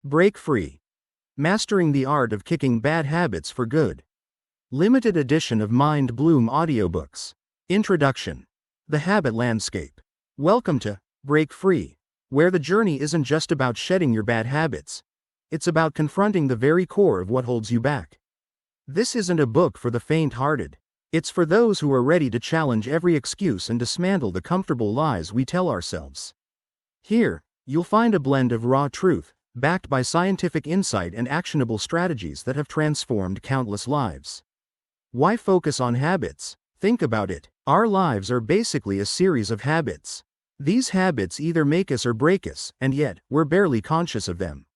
Break Free. Mastering the Art of Kicking Bad Habits for Good. Limited edition of MindBloom Audiobooks. Introduction. The Habit Landscape. Welcome to Break Free, where the journey isn't just about shedding your bad habits. It's about confronting the very core of what holds you back. This isn't a book for the faint-hearted. It's for those who are ready to challenge every excuse and dismantle the comfortable lies we tell ourselves. Here, you'll find a blend of raw truth, backed by scientific insight and actionable strategies that have transformed countless lives. Why focus on habits? Think about it. Our lives are basically a series of habits. These habits either make us or break us, and yet, we're barely conscious of them.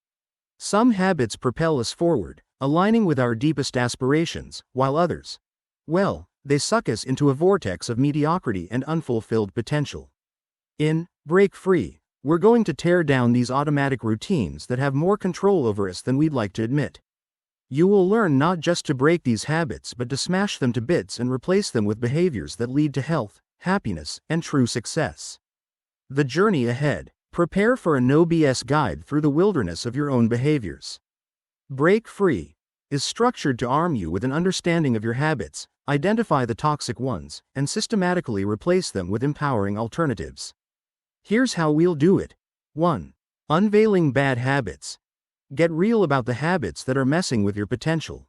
Some habits propel us forward, aligning with our deepest aspirations, while others, well, they suck us into a vortex of mediocrity and unfulfilled potential. In Break Free, we're going to tear down these automatic routines that have more control over us than we'd like to admit. You will learn not just to break these habits but to smash them to bits and replace them with behaviors that lead to health, happiness, and true success. The journey ahead. Prepare for a no BS guide through the wilderness of your own behaviors. Break Free is structured to arm you with an understanding of your habits, identify the toxic ones, and systematically replace them with empowering alternatives. Here's how we'll do it. 1. Unveiling bad habits. Get real about the habits that are messing with your potential.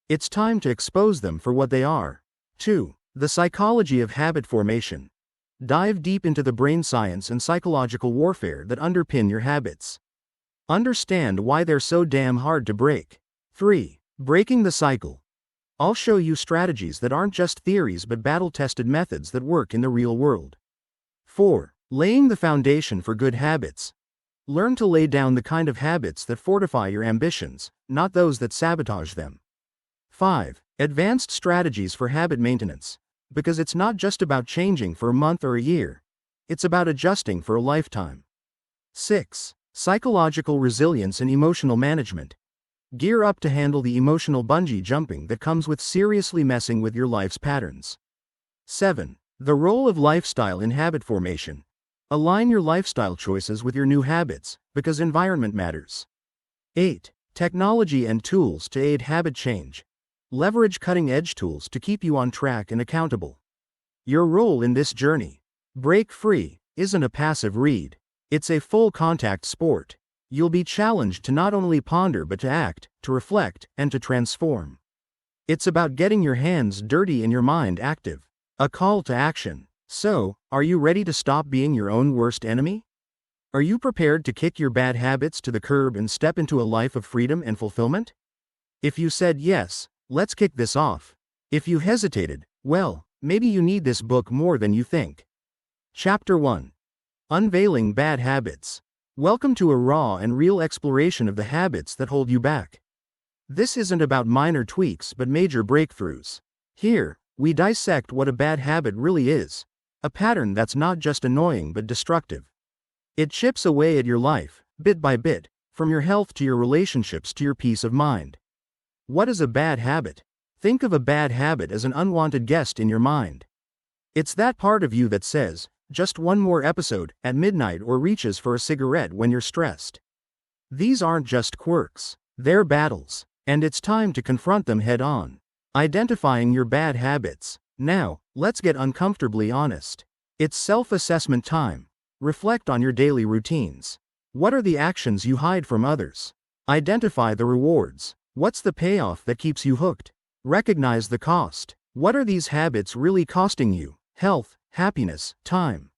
It's time to expose them for what they are. 2. The psychology of habit formation. Dive deep into the brain science and psychological warfare that underpin your habits. Understand why they're so damn hard to break. 3. Breaking the cycle. I'll show you strategies that aren't just theories but battle-tested methods that work in the real world. 4. Laying the foundation for good habits. Learn to lay down the kind of habits that fortify your ambitions, not those that sabotage them. 5. Advanced strategies for habit maintenance. Because it's not just about changing for a month or a year. It's about adjusting for a lifetime. 6. Psychological resilience and emotional management. Gear up to handle the emotional bungee jumping that comes with seriously messing with your life's patterns. 7. The role of lifestyle in habit formation. Align your lifestyle choices with your new habits, because environment matters. 8. Technology and tools to aid habit change. Leverage cutting-edge tools to keep you on track and accountable. Your role in this journey. Break Free isn't a passive read. It's a full-contact sport. You'll be challenged to not only ponder but to act, to reflect, and to transform. It's about getting your hands dirty and your mind active. A call to action. So, are you ready to stop being your own worst enemy? Are you prepared to kick your bad habits to the curb and step into a life of freedom and fulfillment? If you said yes, let's kick this off. If you hesitated, well, maybe you need this book more than you think. Chapter 1. Unveiling Bad Habits. Welcome to a raw and real exploration of the habits that hold you back. This isn't about minor tweaks but major breakthroughs. Here, we dissect what a bad habit really is. A pattern that's not just annoying but destructive. It chips away at your life, bit by bit, from your health to your relationships to your peace of mind. What is a bad habit? Think of a bad habit as an unwanted guest in your mind. It's that part of you that says, just one more episode, at midnight, or reaches for a cigarette when you're stressed. These aren't just quirks, they're battles, and it's time to confront them head on. Identifying your bad habits. Now, let's get uncomfortably honest. It's self-assessment time. Reflect on your daily routines. What are the actions you hide from others? Identify the rewards. What's the payoff that keeps you hooked? Recognize the cost. What are these habits really costing you? Health, happiness, time.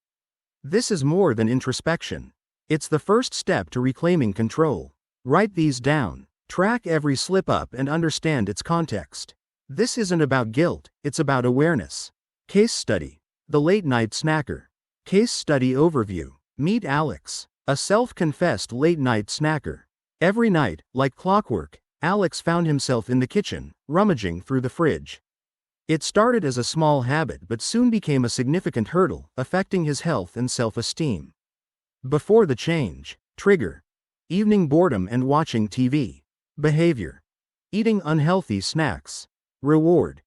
This is more than introspection. It's the first step to reclaiming control. Write these down. Track every slip-up and understand its context. This isn't about guilt, it's about awareness. Case study. The late-night snacker. Case study overview. Meet Alex, a self-confessed late-night snacker. Every night, like clockwork, Alex found himself in the kitchen, rummaging through the fridge. It started as a small habit but soon became a significant hurdle, affecting his health and self-esteem. Before the change. Trigger. Evening boredom and watching TV. Behavior. Eating unhealthy snacks. Reward.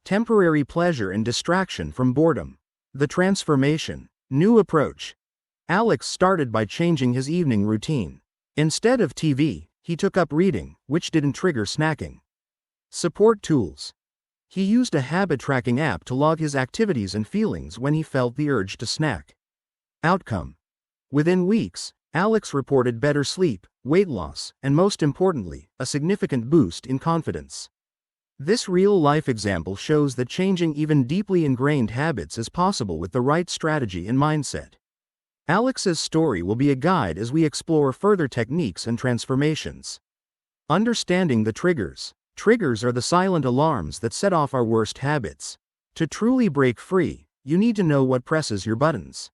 Temporary pleasure and distraction from boredom. The transformation. New approach. Alex started by changing his evening routine. Instead of TV, he took up reading, which didn't trigger snacking. Support tools. He used a habit tracking app to log his activities and feelings when he felt the urge to snack. Outcome. Within weeks, Alex reported better sleep, weight loss, and most importantly, a significant boost in confidence. This real-life example shows that changing even deeply ingrained habits is possible with the right strategy and mindset. Alex's story will be a guide as we explore further techniques and transformations. Understanding the triggers. Triggers are the silent alarms that set off our worst habits. To truly break free, you need to know what presses your buttons.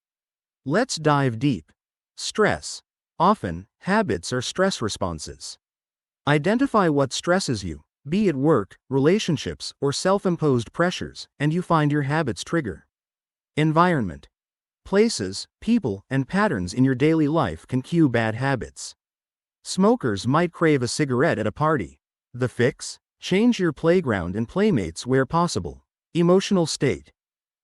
Let's dive deep. Stress. Often, habits are stress responses. Identify what stresses you, be it work, relationships, or self-imposed pressures, and you find your habits trigger. Environment. Places, people, and patterns in your daily life can cue bad habits. Smokers might crave a cigarette at a party. The fix? Change your playground and playmates where possible. Emotional state.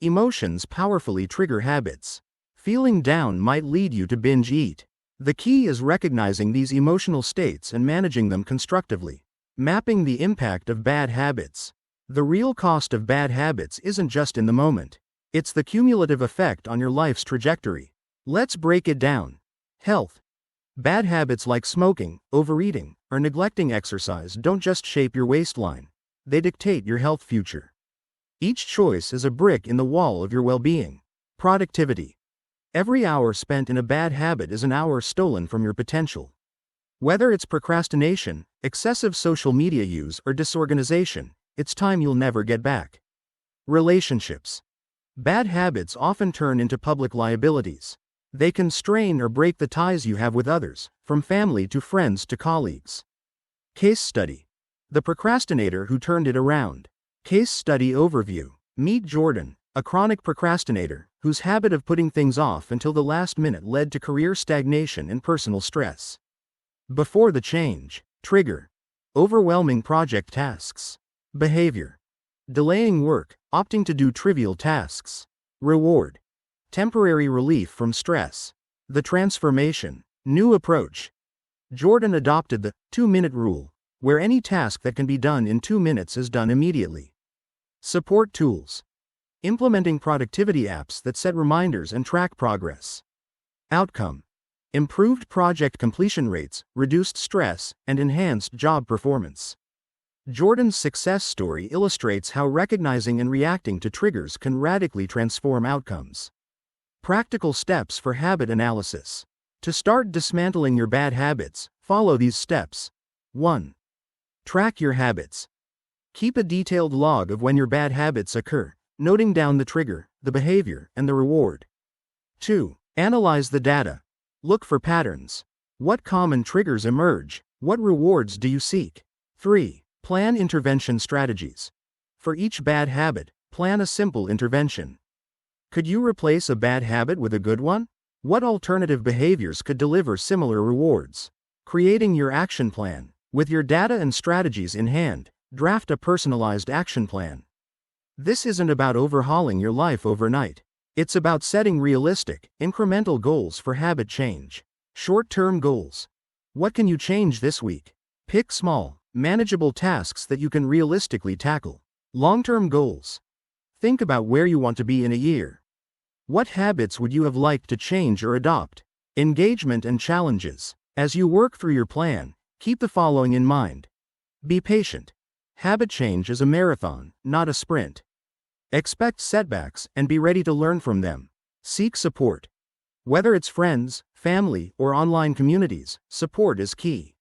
Emotions powerfully trigger habits. Feeling down might lead you to binge eat. The key is recognizing these emotional states and managing them constructively. Mapping the impact of bad habits. The real cost of bad habits isn't just in the moment. It's the cumulative effect on your life's trajectory. Let's break it down. Health. Bad habits like smoking, overeating, or neglecting exercise don't just shape your waistline. They dictate your health future. Each choice is a brick in the wall of your well-being. Productivity. Every hour spent in a bad habit is an hour stolen from your potential. Whether it's procrastination, excessive social media use, or disorganization, it's time you'll never get back. Relationships. Bad habits often turn into public liabilities. They can strain or break the ties you have with others, from family to friends to colleagues. Case study. The procrastinator who turned it around. Case study overview. Meet Jordan, a chronic procrastinator, whose habit of putting things off until the last minute led to career stagnation and personal stress. Before the change. Trigger. Overwhelming project tasks. Behavior. Delaying work, opting to do trivial tasks. Reward. Temporary relief from stress. The transformation. New approach. Jordan adopted the 2-minute rule, where any task that can be done in 2 minutes is done immediately. Support tools. Implementing productivity apps that set reminders and track progress. Outcome. Improved project completion rates, reduced stress, and enhanced job performance. Jordan's success story illustrates how recognizing and reacting to triggers can radically transform outcomes. Practical steps for habit analysis. To start dismantling your bad habits, follow these steps. 1. Track your habits. Keep a detailed log of when your bad habits occur, noting down the trigger, the behavior, and the reward. 2. Analyze the data. Look for patterns. What common triggers emerge? What rewards do you seek? 3. Plan intervention strategies. For each bad habit, plan a simple intervention. Could you replace a bad habit with a good one? What alternative behaviors could deliver similar rewards? Creating your action plan. With your data and strategies in hand, draft a personalized action plan. This isn't about overhauling your life overnight. It's about setting realistic, incremental goals for habit change. Short-term goals. What can you change this week? Pick small, manageable tasks that you can realistically tackle. Long-term goals. Think about where you want to be in a year. What habits would you have liked to change or adopt? Engagement and challenges. As you work through your plan, keep the following in mind. Be patient. Habit change is a marathon, not a sprint. Expect setbacks and be ready to learn from them. Seek support. Whether it's friends, family, or online communities, support is key.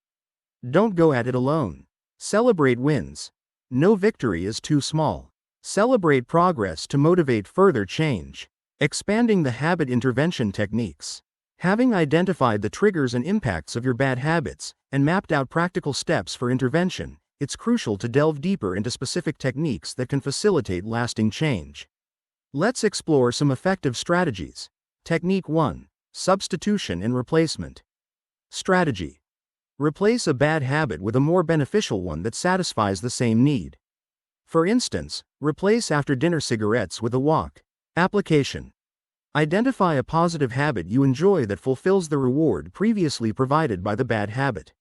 Don't go at it alone. Celebrate wins. No victory is too small. Celebrate progress to motivate further change. Expanding the habit intervention techniques. Having identified the triggers and impacts of your bad habits, and mapped out practical steps for intervention, it's crucial to delve deeper into specific techniques that can facilitate lasting change. Let's explore some effective strategies. Technique 1. Substitution and replacement. Strategy. Replace a bad habit with a more beneficial one that satisfies the same need. For instance, replace after-dinner cigarettes with a walk. Application. Identify a positive habit you enjoy that fulfills the reward previously provided by the bad habit.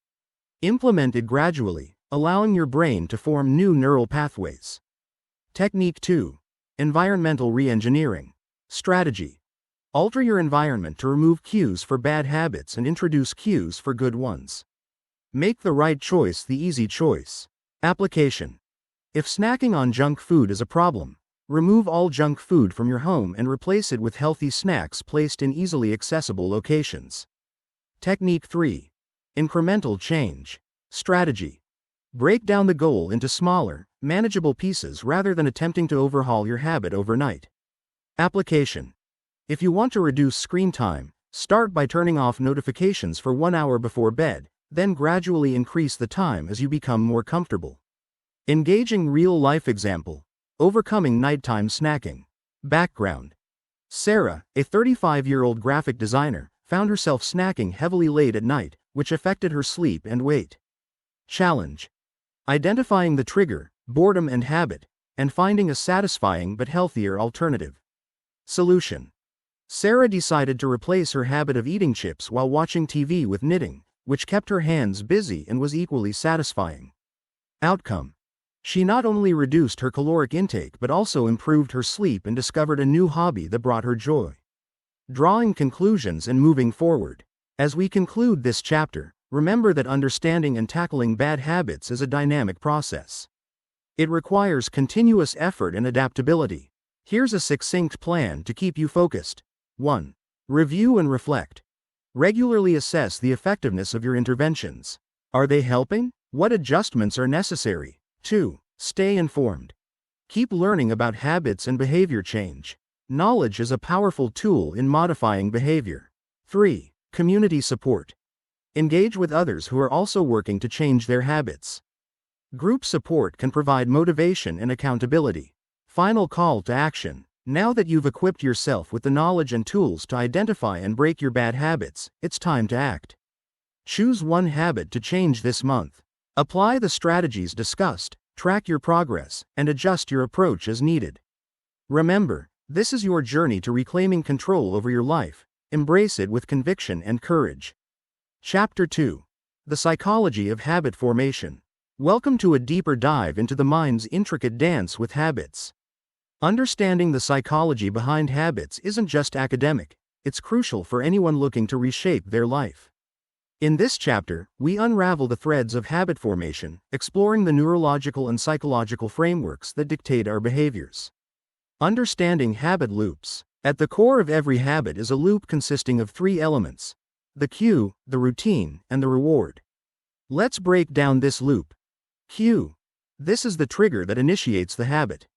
Implement it gradually, allowing your brain to form new neural pathways. Technique 2. Environmental Reengineering. Strategy. Alter your environment to remove cues for bad habits and introduce cues for good ones. Make the right choice the easy choice. Application. If snacking on junk food is a problem, remove all junk food from your home and replace it with healthy snacks placed in easily accessible locations. Technique 3. Incremental Change. Strategy. Break down the goal into smaller, manageable pieces rather than attempting to overhaul your habit overnight. Application. If you want to reduce screen time, start by turning off notifications for 1 hour before bed, then gradually increase the time as you become more comfortable. Engaging real-life example. Overcoming nighttime snacking. Background. Sarah, a 35-year-old graphic designer, found herself snacking heavily late at night, which affected her sleep and weight. Challenge. Identifying the trigger, boredom and habit, and finding a satisfying but healthier alternative. Solution. Sarah decided to replace her habit of eating chips while watching TV with knitting, which kept her hands busy and was equally satisfying. Outcome. She not only reduced her caloric intake but also improved her sleep and discovered a new hobby that brought her joy. Drawing conclusions and moving forward. As we conclude this chapter, remember that understanding and tackling bad habits is a dynamic process. It requires continuous effort and adaptability. Here's a succinct plan to keep you focused. 1. Review and reflect. Regularly assess the effectiveness of your interventions. Are they helping? What adjustments are necessary? 2. Stay informed. Keep learning about habits and behavior change. Knowledge is a powerful tool in modifying behavior. 3. Community support. Engage with others who are also working to change their habits. Group support can provide motivation and accountability. Final call to action. Now that you've equipped yourself with the knowledge and tools to identify and break your bad habits, it's time to act. Choose one habit to change this month. Apply the strategies discussed, track your progress, and adjust your approach as needed. Remember, this is your journey to reclaiming control over your life. Embrace it with conviction and courage. Chapter 2. The Psychology of Habit Formation. Welcome to a deeper dive into the mind's intricate dance with habits. Understanding the psychology behind habits isn't just academic, it's crucial for anyone looking to reshape their life. In this chapter, we unravel the threads of habit formation, exploring the neurological and psychological frameworks that dictate our behaviors. Understanding habit loops. At the core of every habit is a loop consisting of 3 elements: the cue, the routine, and the reward. Let's break down this loop. Cue. This is the trigger that initiates the habit.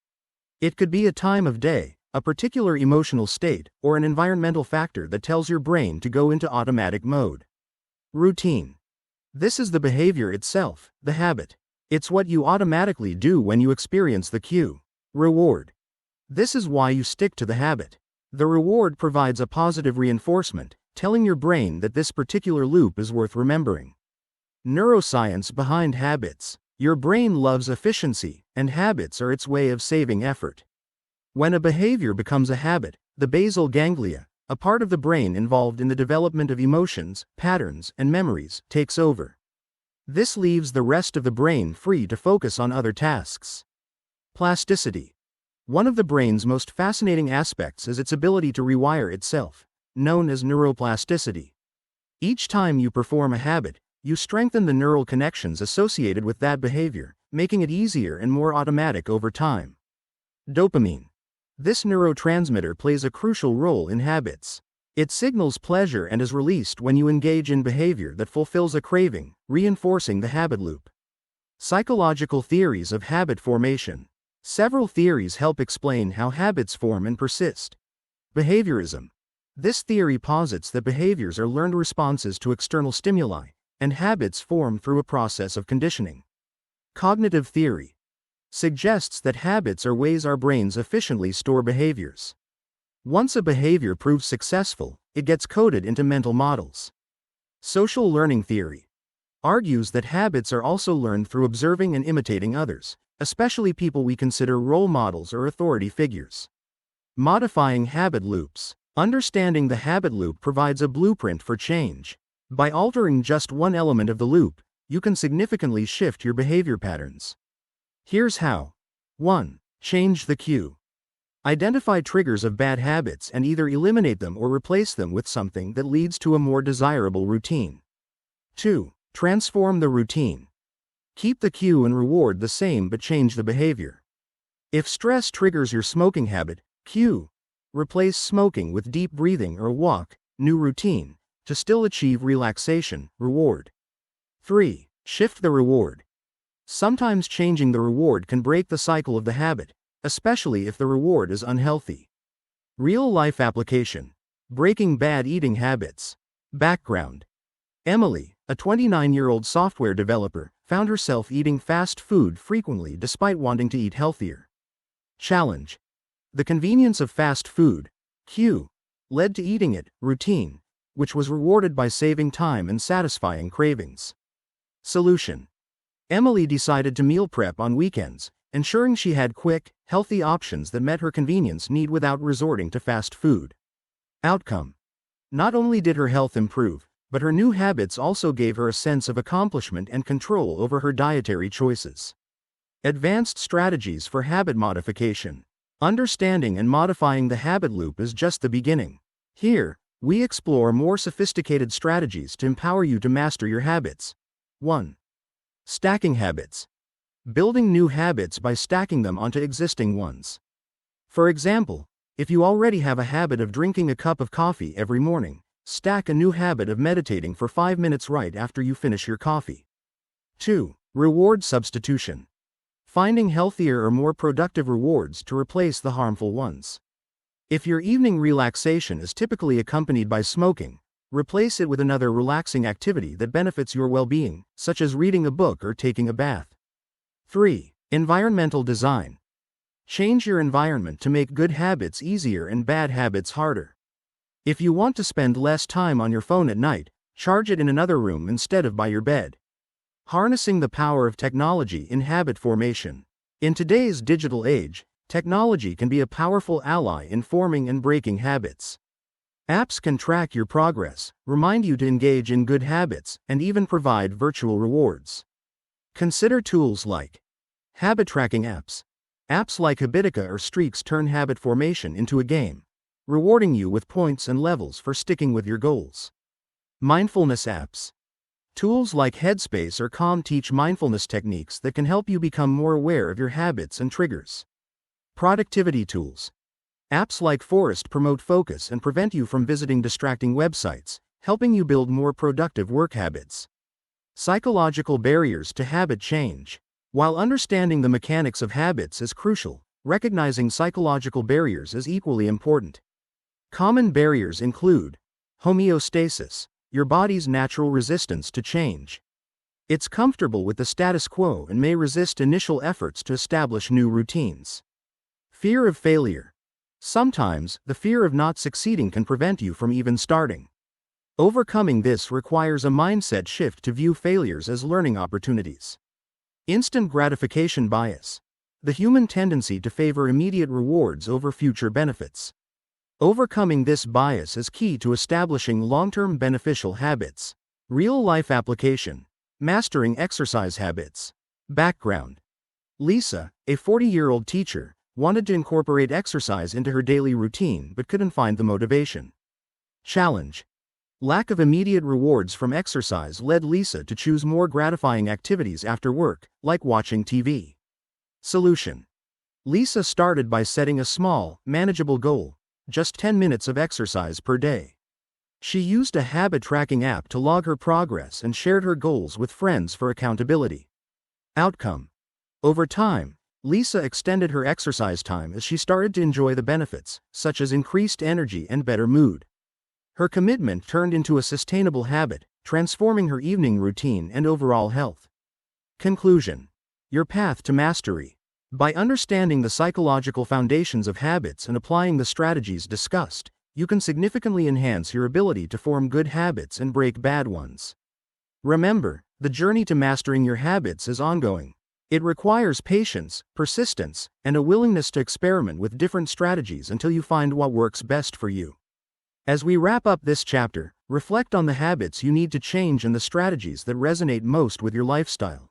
It could be a time of day, a particular emotional state, or an environmental factor that tells your brain to go into automatic mode. Routine. This is the behavior itself, the habit. It's what you automatically do when you experience the cue. Reward. This is why you stick to the habit. The reward provides a positive reinforcement, telling your brain that this particular loop is worth remembering. Neuroscience behind habits. Your brain loves efficiency, and habits are its way of saving effort. When a behavior becomes a habit, the basal ganglia, a part of the brain involved in the development of emotions, patterns, and memories, takes over. This leaves the rest of the brain free to focus on other tasks. Plasticity. One of the brain's most fascinating aspects is its ability to rewire itself, known as neuroplasticity. Each time you perform a habit, you strengthen the neural connections associated with that behavior, making it easier and more automatic over time. Dopamine. This neurotransmitter plays a crucial role in habits. It signals pleasure and is released when you engage in behavior that fulfills a craving, reinforcing the habit loop. Psychological theories of habit formation. Several theories help explain how habits form and persist. Behaviorism. This theory posits that behaviors are learned responses to external stimuli, and habits form through a process of conditioning. Cognitive theory suggests that habits are ways our brains efficiently store behaviors. Once a behavior proves successful, it gets coded into mental models. Social learning theory argues that habits are also learned through observing and imitating others, especially people we consider role models or authority figures. Modifying habit loops. Understanding the habit loop provides a blueprint for change. By altering just one element of the loop, you can significantly shift your behavior patterns. Here's how. 1. Change the cue. Identify triggers of bad habits and either eliminate them or replace them with something that leads to a more desirable routine. 2. Transform the routine. Keep the cue and reward the same but change the behavior. If stress triggers your smoking habit, cue. Replace smoking with deep breathing or walk, new routine, to still achieve relaxation, reward. 3. Shift the reward. Sometimes changing the reward can break the cycle of the habit, especially if the reward is unhealthy. Real-life application. Breaking bad eating habits. Background. Emily, a 29-year-old software developer, found herself eating fast food frequently despite wanting to eat healthier. Challenge. The convenience of fast food, cue, led to eating it, routine, which was rewarded by saving time and satisfying cravings. Solution. Emily decided to meal prep on weekends, ensuring she had quick, healthy options that met her convenience need without resorting to fast food. Outcome. Not only did her health improve, but her new habits also gave her a sense of accomplishment and control over her dietary choices. Advanced strategies for habit modification. Understanding and modifying the habit loop is just the beginning. Here, we explore more sophisticated strategies to empower you to master your habits. 1. Stacking habits. Building new habits by stacking them onto existing ones. For example, if you already have a habit of drinking a cup of coffee every morning, stack a new habit of meditating for 5 minutes right after you finish your coffee. 2. Reward substitution. Finding healthier or more productive rewards to replace the harmful ones. If your evening relaxation is typically accompanied by smoking, replace it with another relaxing activity that benefits your well-being, such as reading a book or taking a bath. 3. Environmental design. Change your environment to make good habits easier and bad habits harder. If you want to spend less time on your phone at night, charge it in another room instead of by your bed. Harnessing the power of technology in habit formation. In today's digital age, technology can be a powerful ally in forming and breaking habits. Apps can track your progress, remind you to engage in good habits, and even provide virtual rewards. Consider tools like habit tracking apps. Apps like Habitica or Streaks turn habit formation into a game, rewarding you with points and levels for sticking with your goals. Mindfulness apps. Tools like Headspace or Calm teach mindfulness techniques that can help you become more aware of your habits and triggers. Productivity tools. Apps like Forest promote focus and prevent you from visiting distracting websites, helping you build more productive work habits. Psychological barriers to habit change. While understanding the mechanics of habits is crucial, recognizing psychological barriers is equally important. Common barriers include homeostasis, your body's natural resistance to change. It's comfortable with the status quo and may resist initial efforts to establish new routines. Fear of failure. Sometimes, the fear of not succeeding can prevent you from even starting. Overcoming this requires a mindset shift to view failures as learning opportunities. Instant gratification bias. The human tendency to favor immediate rewards over future benefits. Overcoming this bias is key to establishing long-term beneficial habits. Real-life application. Mastering exercise habits. Background. Lisa, a 40-year-old teacher, wanted to incorporate exercise into her daily routine but couldn't find the motivation. Challenge. Lack of immediate rewards from exercise led Lisa to choose more gratifying activities after work, like watching TV. Solution. Lisa started by setting a small, manageable goal, just 10 minutes of exercise per day. She used a habit tracking app to log her progress and shared her goals with friends for accountability. Outcome. Over time, Lisa extended her exercise time as she started to enjoy the benefits, such as increased energy and better mood. Her commitment turned into a sustainable habit, transforming her evening routine and overall health. Conclusion. Your path to mastery. By understanding the psychological foundations of habits and applying the strategies discussed, you can significantly enhance your ability to form good habits and break bad ones. Remember, the journey to mastering your habits is ongoing. It requires patience, persistence, and a willingness to experiment with different strategies until you find what works best for you. As we wrap up this chapter, reflect on the habits you need to change and the strategies that resonate most with your lifestyle.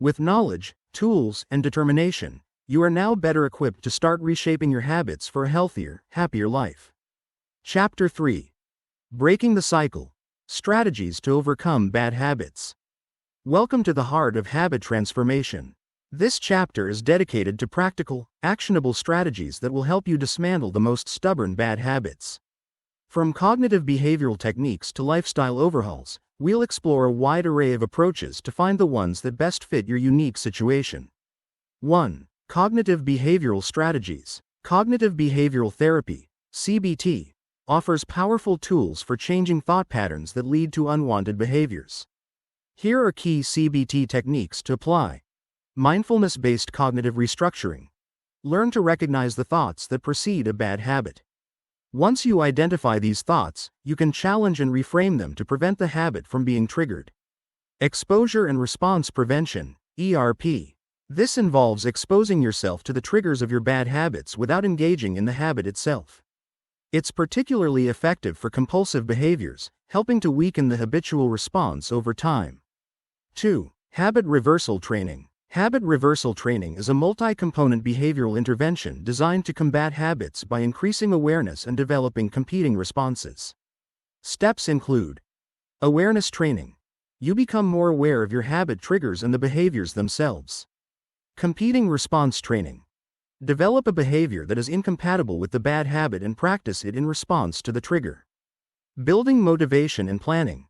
With knowledge, tools, and determination, you are now better equipped to start reshaping your habits for a healthier, happier life. Chapter 3. Breaking the Cycle. Strategies to Overcome Bad Habits. Welcome to the heart of habit transformation. This chapter is dedicated to practical, actionable strategies that will help you dismantle the most stubborn bad habits. From cognitive behavioral techniques to lifestyle overhauls, we'll explore a wide array of approaches to find the ones that best fit your unique situation. 1. Cognitive behavioral strategies. Cognitive behavioral therapy, CBT, offers powerful tools for changing thought patterns that lead to unwanted behaviors. Here are key CBT techniques to apply. Mindfulness-based cognitive restructuring. Learn to recognize the thoughts that precede a bad habit. Once you identify these thoughts, you can challenge and reframe them to prevent the habit from being triggered. Exposure and response prevention, ERP. This involves exposing yourself to the triggers of your bad habits without engaging in the habit itself. It's particularly effective for compulsive behaviors, helping to weaken the habitual response over time. 2. Habit reversal training. Habit reversal training is a multi-component behavioral intervention designed to combat habits by increasing awareness and developing competing responses. Steps include awareness training. You become more aware of your habit triggers and the behaviors themselves. Competing response training. Develop a behavior that is incompatible with the bad habit and practice it in response to the trigger. Building motivation and planning.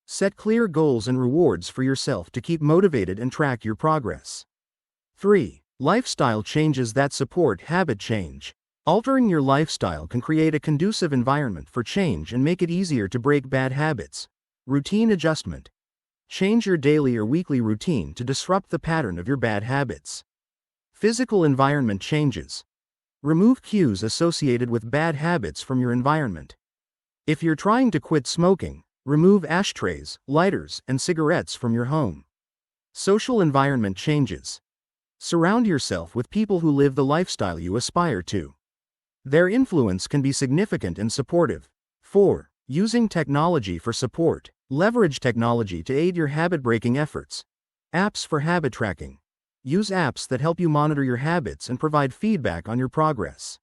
Set clear goals and rewards for yourself to keep motivated and track your progress. 3. Lifestyle changes that support habit change. Altering your lifestyle can create a conducive environment for change and make it easier to break bad habits. Routine adjustment. Change your daily or weekly routine to disrupt the pattern of your bad habits. Physical environment changes. Remove cues associated with bad habits from your environment. If you're trying to quit smoking, remove ashtrays, lighters, and cigarettes from your home. Social environment changes. Surround yourself with people who live the lifestyle you aspire to. Their influence can be significant and supportive. 4. Using technology for support. Leverage technology to aid your habit-breaking efforts. Apps for habit tracking. Use apps that help you monitor your habits and provide feedback on your progress.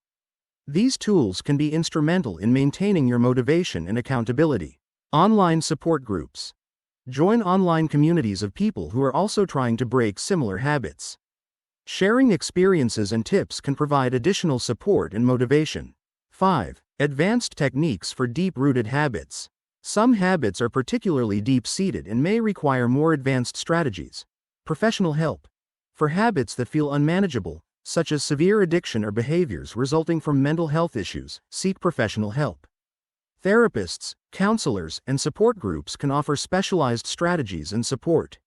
These tools can be instrumental in maintaining your motivation and accountability. Online support groups. Join online communities of people who are also trying to break similar habits. Sharing experiences and tips can provide additional support and motivation. 5. Advanced techniques for deep-rooted habits. Some habits are particularly deep-seated and may require more advanced strategies. Professional help. For habits that feel unmanageable, such as severe addiction or behaviors resulting from mental health issues, seek professional help. Therapists, counselors, and support groups can offer specialized strategies and support.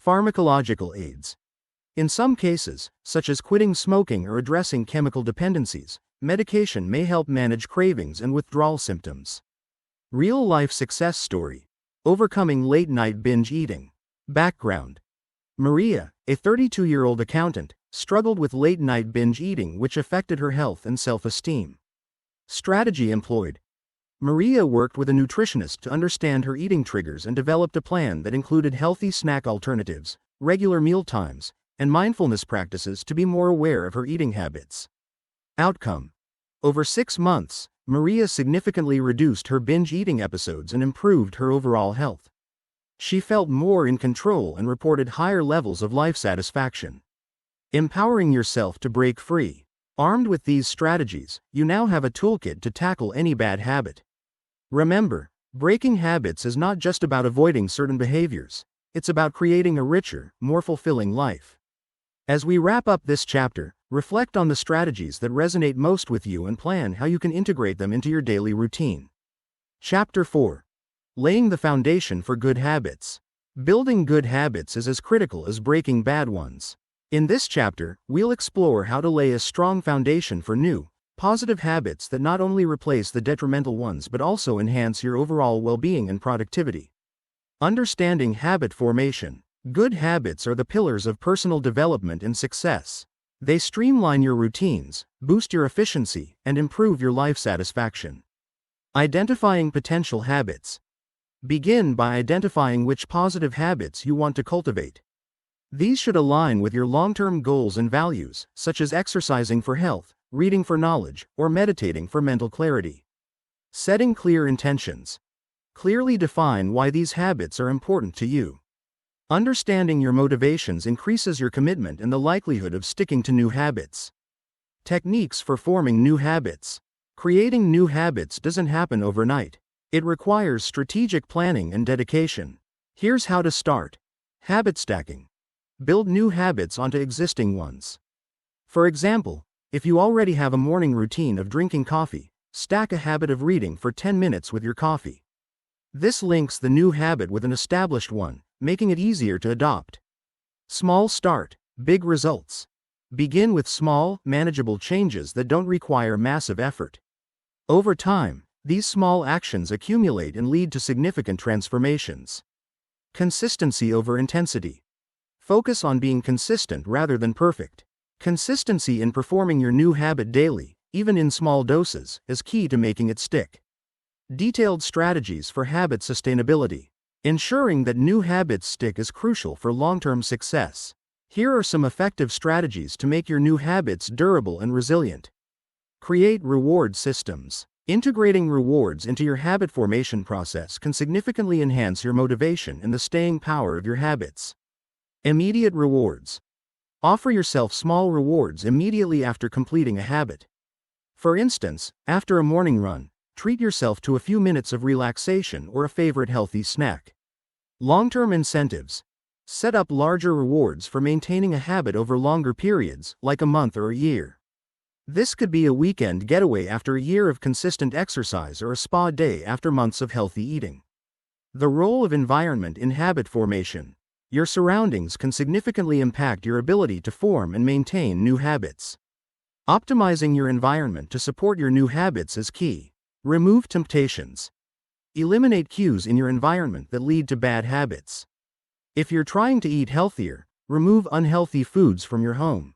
Pharmacological aids. In some cases, such as quitting smoking or addressing chemical dependencies, medication may help manage cravings and withdrawal symptoms. Real-life success story. Overcoming late-night binge eating. Background. Maria, a 32-year-old accountant, struggled with late-night binge eating which affected her health and self-esteem. Strategy employed. Maria worked with a nutritionist to understand her eating triggers and developed a plan that included healthy snack alternatives, regular meal times, and mindfulness practices to be more aware of her eating habits. Outcome. Over 6 months, Maria significantly reduced her binge eating episodes and improved her overall health. She felt more in control and reported higher levels of life satisfaction. Empowering yourself to break free. Armed with these strategies, you now have a toolkit to tackle any bad habit. Remember, breaking habits is not just about avoiding certain behaviors, it's about creating a richer, more fulfilling life. As we wrap up this chapter, reflect on the strategies that resonate most with you and plan how you can integrate them into your daily routine. Chapter 4. Laying the foundation for good habits. Building good habits is as critical as breaking bad ones. In this chapter, we'll explore how to lay a strong foundation for new, positive habits that not only replace the detrimental ones but also enhance your overall well-being and productivity. Understanding habit formation. Good habits are the pillars of personal development and success. They streamline your routines, boost your efficiency, and improve your life satisfaction. Identifying potential habits. Begin by identifying which positive habits you want to cultivate. These should align with your long-term goals and values, such as exercising for health, reading for knowledge, or meditating for mental clarity. Setting clear intentions. Clearly define why these habits are important to you. Understanding your motivations increases your commitment and the likelihood of sticking to new habits. Techniques for forming new habits. Creating new habits doesn't happen overnight. It requires strategic planning and dedication. Here's how to start. Habit stacking. Build new habits onto existing ones. For example, if you already have a morning routine of drinking coffee, stack a habit of reading for 10 minutes with your coffee. This links the new habit with an established one, making it easier to adopt. Small start, big results. Begin with small, manageable changes that don't require massive effort. Over time, these small actions accumulate and lead to significant transformations. Consistency over intensity. Focus on being consistent rather than perfect. Consistency in performing your new habit daily, even in small doses, is key to making it stick. Detailed strategies for habit sustainability. Ensuring that new habits stick is crucial for long-term success. Here are some effective strategies to make your new habits durable and resilient. Create reward systems. Integrating rewards into your habit formation process can significantly enhance your motivation and the staying power of your habits. Immediate rewards. Offer yourself small rewards immediately after completing a habit. For instance, after a morning run, treat yourself to a few minutes of relaxation or a favorite healthy snack. Long-term incentives. Set up larger rewards for maintaining a habit over longer periods, like a month or a year. This could be a weekend getaway after a year of consistent exercise or a spa day after months of healthy eating. The role of environment in habit formation. Your surroundings can significantly impact your ability to form and maintain new habits. Optimizing your environment to support your new habits is key. Remove temptations. Eliminate cues in your environment that lead to bad habits. If you're trying to eat healthier, remove unhealthy foods from your home.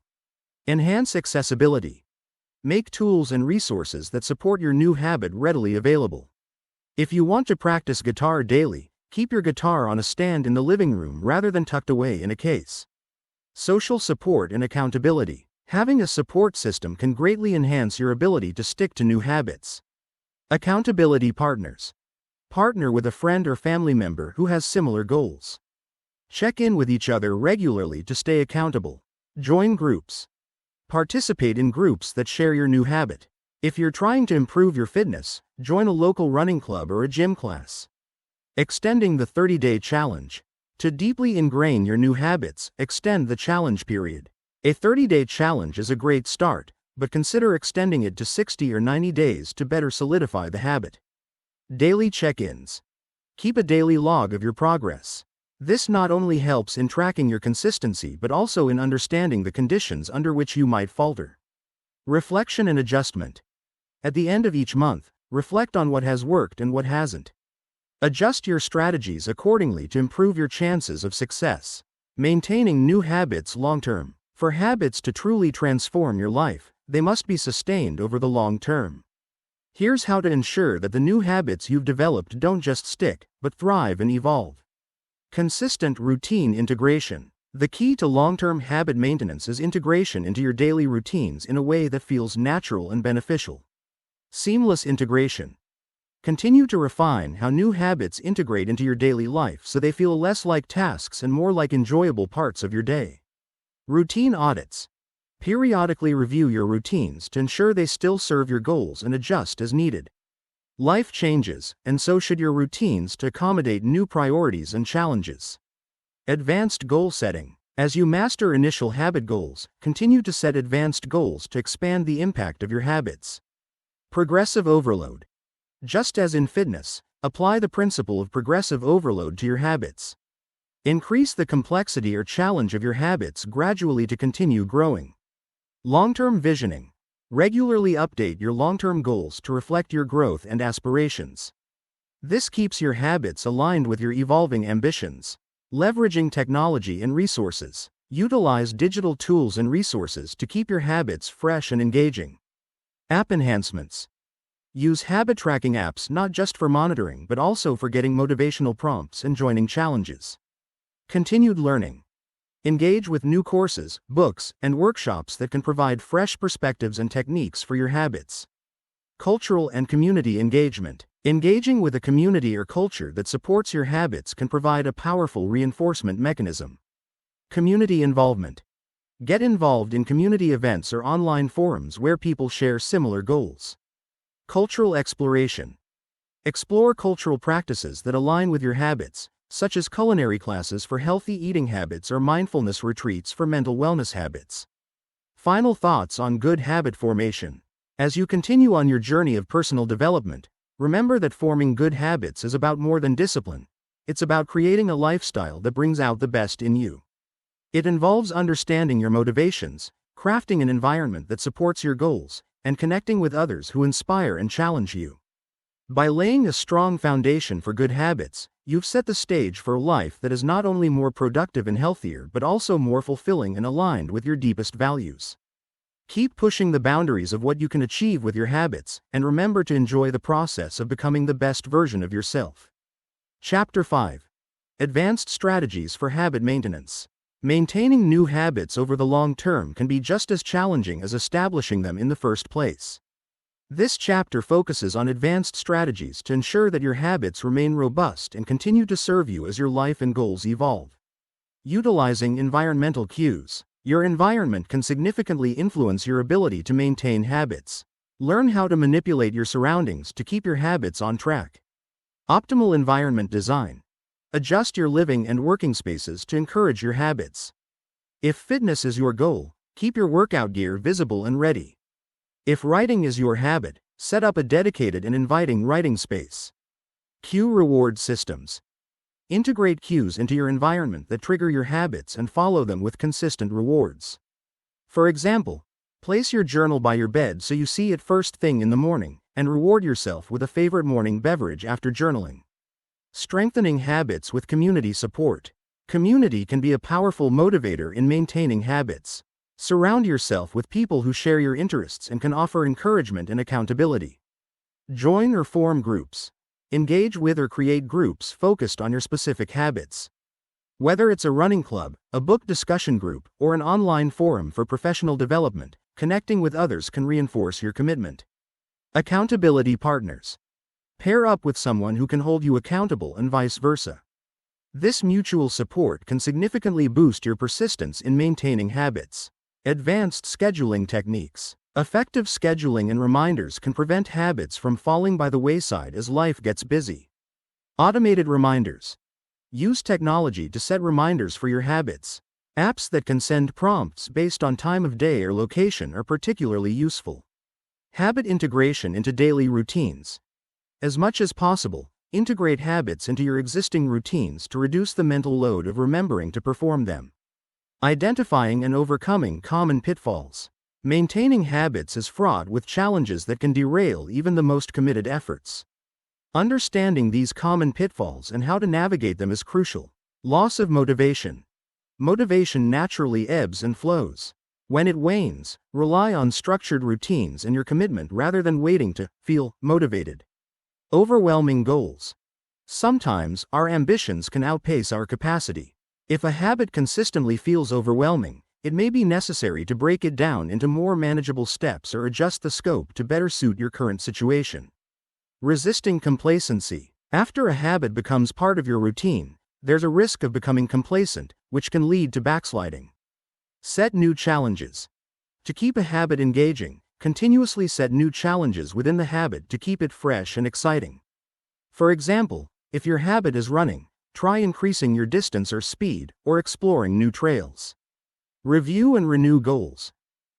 Enhance accessibility. Make tools and resources that support your new habit readily available. If you want to practice guitar daily, keep your guitar on a stand in the living room rather than tucked away in a case. Social support and accountability. Having a support system can greatly enhance your ability to stick to new habits. Accountability partners. Partner with a friend or family member who has similar goals. Check in with each other regularly to stay accountable. Join groups. Participate in groups that share your new habit. If you're trying to improve your fitness, join a local running club or a gym class. Extending the 30-day challenge. To deeply ingrain your new habits, extend the challenge period. A 30-day challenge is a great start, but consider extending it to 60 or 90 days to better solidify the habit. Daily check-ins. Keep a daily log of your progress. This not only helps in tracking your consistency but also in understanding the conditions under which you might falter. Reflection and adjustment. At the end of each month, reflect on what has worked and what hasn't. Adjust your strategies accordingly to improve your chances of success. Maintaining new habits long-term. For habits to truly transform your life, they must be sustained over the long term. Here's how to ensure that the new habits you've developed don't just stick, but thrive and evolve. Consistent routine integration. The key to long-term habit maintenance is integration into your daily routines in a way that feels natural and beneficial. Seamless integration. Continue to refine how new habits integrate into your daily life so they feel less like tasks and more like enjoyable parts of your day. Routine audits. Periodically review your routines to ensure they still serve your goals and adjust as needed. Life changes, and so should your routines to accommodate new priorities and challenges. Advanced goal setting. As you master initial habit goals, continue to set advanced goals to expand the impact of your habits. Progressive overload. Just as in fitness, apply the principle of progressive overload to your habits. Increase the complexity or challenge of your habits gradually to continue growing. Long-term visioning. Regularly update your long-term goals to reflect your growth and aspirations. This keeps your habits aligned with your evolving ambitions. Leveraging technology and resources. Utilize digital tools and resources to keep your habits fresh and engaging. App enhancements. Use habit tracking apps not just for monitoring but also for getting motivational prompts and joining challenges. Continued learning. Engage with new courses, books, and workshops that can provide fresh perspectives and techniques for your habits. Cultural and community engagement. Engaging with a community or culture that supports your habits can provide a powerful reinforcement mechanism. Community involvement. Get involved in community events or online forums where people share similar goals. Cultural exploration. Explore cultural practices that align with your habits, such as culinary classes for healthy eating habits or mindfulness retreats for mental wellness habits. Final thoughts on good habit formation. As you continue on your journey of personal development, remember that forming good habits is about more than discipline. It's about creating a lifestyle that brings out the best in you. It involves understanding your motivations, crafting an environment that supports your goals, and connecting with others who inspire and challenge you. By laying a strong foundation for good habits, you've set the stage for a life that is not only more productive and healthier but also more fulfilling and aligned with your deepest values. Keep pushing the boundaries of what you can achieve with your habits, and remember to enjoy the process of becoming the best version of yourself. Chapter 5. Advanced Strategies for Habit Maintenance. Maintaining new habits over the long term can be just as challenging as establishing them in the first place. This chapter focuses on advanced strategies to ensure that your habits remain robust and continue to serve you as your life and goals evolve. Utilizing environmental cues. Your environment can significantly influence your ability to maintain habits. Learn how to manipulate your surroundings to keep your habits on track. Optimal environment design. Adjust your living and working spaces to encourage your habits. If fitness is your goal, keep your workout gear visible and ready. If writing is your habit, set up a dedicated and inviting writing space. Cue reward systems. Integrate cues into your environment that trigger your habits and follow them with consistent rewards. For example, place your journal by your bed so you see it first thing in the morning, and reward yourself with a favorite morning beverage after journaling. Strengthening habits with community support. Community can be a powerful motivator in maintaining habits. Surround yourself with people who share your interests and can offer encouragement and accountability. Join or form groups. Engage with or create groups focused on your specific habits. Whether it's a running club, a book discussion group, or an online forum for professional development, connecting with others can reinforce your commitment. Accountability partners. Pair up with someone who can hold you accountable and vice versa. This mutual support can significantly boost your persistence in maintaining habits. Advanced scheduling techniques. Effective scheduling and reminders can prevent habits from falling by the wayside as life gets busy. Automated reminders. Use technology to set reminders for your habits. Apps that can send prompts based on time of day or location are particularly useful. Habit integration into daily routines. As much as possible, integrate habits into your existing routines to reduce the mental load of remembering to perform them. Identifying and overcoming common pitfalls. Maintaining habits is fraught with challenges that can derail even the most committed efforts. Understanding these common pitfalls and how to navigate them is crucial. Loss of motivation. Motivation naturally ebbs and flows. When it wanes, rely on structured routines and your commitment rather than waiting to feel motivated. Overwhelming goals. Sometimes, our ambitions can outpace our capacity. If a habit consistently feels overwhelming, it may be necessary to break it down into more manageable steps or adjust the scope to better suit your current situation. Resisting complacency. After a habit becomes part of your routine, there's a risk of becoming complacent, which can lead to backsliding. Set new challenges. To keep a habit engaging, continuously set new challenges within the habit to keep it fresh and exciting. For example, if your habit is running, try increasing your distance or speed, or exploring new trails. Review and renew goals.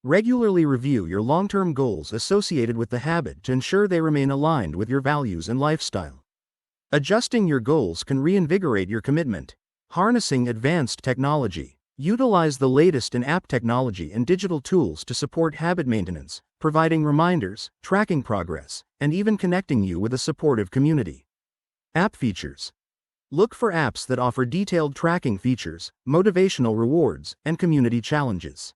Regularly review your long-term goals associated with the habit to ensure they remain aligned with your values and lifestyle. Adjusting your goals can reinvigorate your commitment. Harnessing advanced technology. Utilize the latest in app technology and digital tools to support habit maintenance, providing reminders, tracking progress, and even connecting you with a supportive community. App features. Look for apps that offer detailed tracking features, motivational rewards, and community challenges.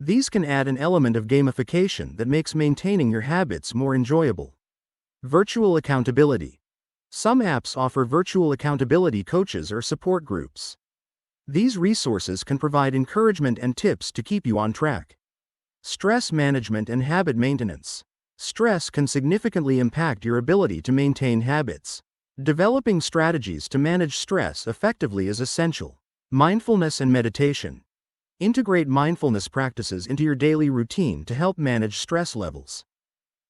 These can add an element of gamification that makes maintaining your habits more enjoyable. Virtual accountability. Some apps offer virtual accountability coaches or support groups. These resources can provide encouragement and tips to keep you on track. Stress management and habit maintenance. Stress can significantly impact your ability to maintain habits. Developing strategies to manage stress effectively is essential. Mindfulness and meditation. Integrate mindfulness practices into your daily routine to help manage stress levels.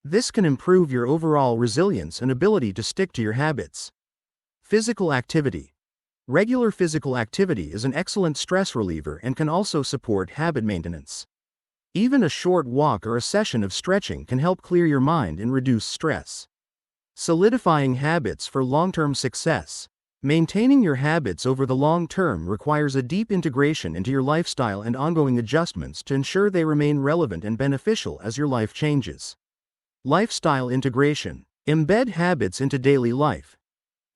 This can improve your overall resilience and ability to stick to your habits. Physical activity. Regular physical activity is an excellent stress reliever and can also support habit maintenance. Even a short walk or a session of stretching can help clear your mind and reduce stress. Solidifying habits for long-term success. Maintaining your habits over the long term requires a deep integration into your lifestyle and ongoing adjustments to ensure they remain relevant and beneficial as your life changes. Lifestyle integration. Embed habits into daily life.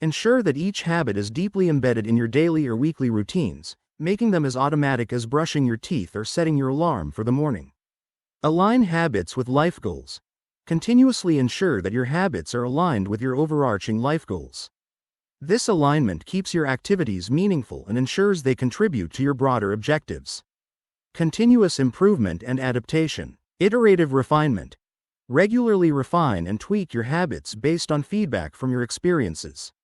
Ensure that each habit is deeply embedded in your daily or weekly routines, making them as automatic as brushing your teeth or setting your alarm for the morning. Align habits with life goals. Continuously ensure that your habits are aligned with your overarching life goals. This alignment keeps your activities meaningful and ensures they contribute to your broader objectives. Continuous improvement and adaptation. Iterative refinement. Regularly refine and tweak your habits based on feedback from your experiences.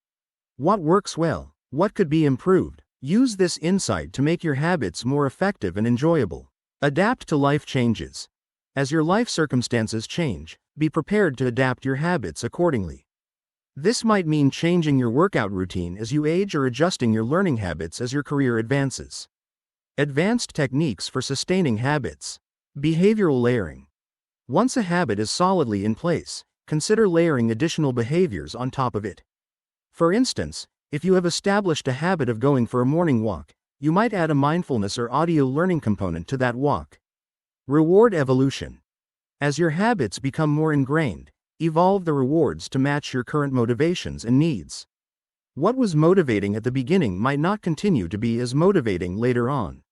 What works well? What could be improved? Use this insight to make your habits more effective and enjoyable. Adapt to life changes. As your life circumstances change, be prepared to adapt your habits accordingly. This might mean changing your workout routine as you age or adjusting your learning habits as your career advances. Advanced techniques for sustaining habits. Behavioral layering. Once a habit is solidly in place, consider layering additional behaviors on top of it. For instance, if you have established a habit of going for a morning walk, you might add a mindfulness or audio learning component to that walk. Reward evolution. As your habits become more ingrained, evolve the rewards to match your current motivations and needs. What was motivating at the beginning might not continue to be as motivating later on.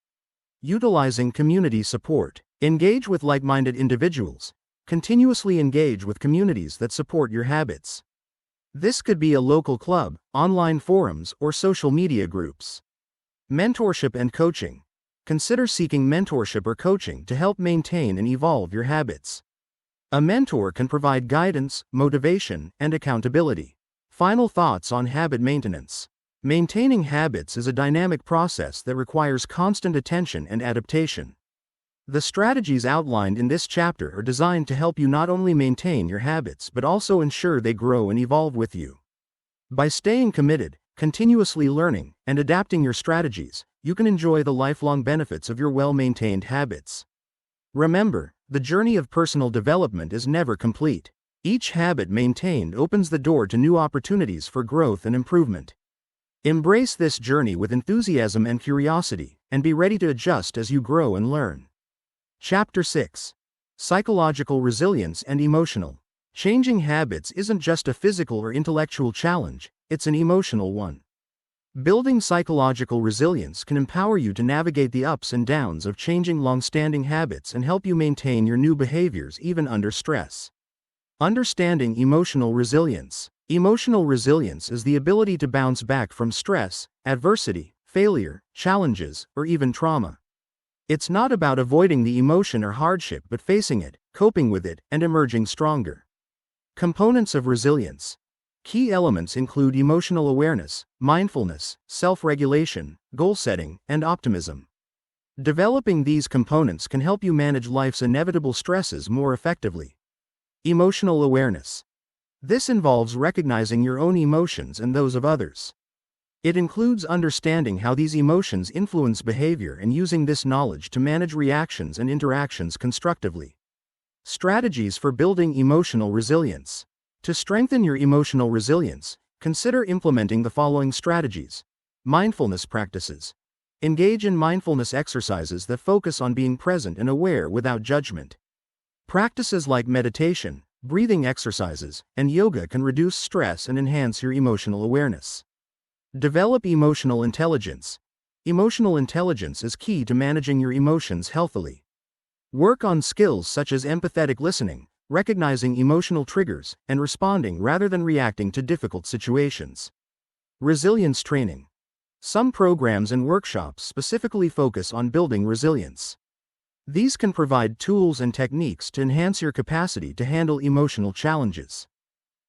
Utilizing community support. Engage with like-minded individuals. Continuously engage with communities that support your habits. This could be a local club, online forums, or social media groups. Mentorship and coaching. Consider seeking mentorship or coaching to help maintain and evolve your habits. A mentor can provide guidance, motivation, and accountability. Final thoughts on habit maintenance. Maintaining habits is a dynamic process that requires constant attention and adaptation. The strategies outlined in this chapter are designed to help you not only maintain your habits but also ensure they grow and evolve with you. By staying committed, continuously learning, and adapting your strategies, you can enjoy the lifelong benefits of your well-maintained habits. Remember, the journey of personal development is never complete. Each habit maintained opens the door to new opportunities for growth and improvement. Embrace this journey with enthusiasm and curiosity, and be ready to adjust as you grow and learn. Chapter 6. Psychological Resilience and Emotional. Changing habits isn't just a physical or intellectual challenge, it's an emotional one. Building psychological resilience can empower you to navigate the ups and downs of changing long-standing habits and help you maintain your new behaviors even under stress. Understanding emotional resilience. Emotional resilience is the ability to bounce back from stress, adversity, failure, challenges, or even trauma. It's not about avoiding the emotion or hardship but facing it, coping with it, and emerging stronger. Components of resilience. Key elements include emotional awareness, mindfulness, self-regulation, goal setting, and optimism. Developing these components can help you manage life's inevitable stresses more effectively. Emotional awareness. This involves recognizing your own emotions and those of others. It includes understanding how these emotions influence behavior and using this knowledge to manage reactions and interactions constructively. Strategies for building emotional resilience. To strengthen your emotional resilience, consider implementing the following strategies. Mindfulness practices. Engage in mindfulness exercises that focus on being present and aware without judgment. Practices like meditation, breathing exercises, and yoga can reduce stress and enhance your emotional awareness. Develop emotional intelligence. Emotional intelligence is key to managing your emotions healthily. Work on skills such as empathetic listening, recognizing emotional triggers, and responding rather than reacting to difficult situations. Resilience training. Some programs and workshops specifically focus on building resilience. These can provide tools and techniques to enhance your capacity to handle emotional challenges.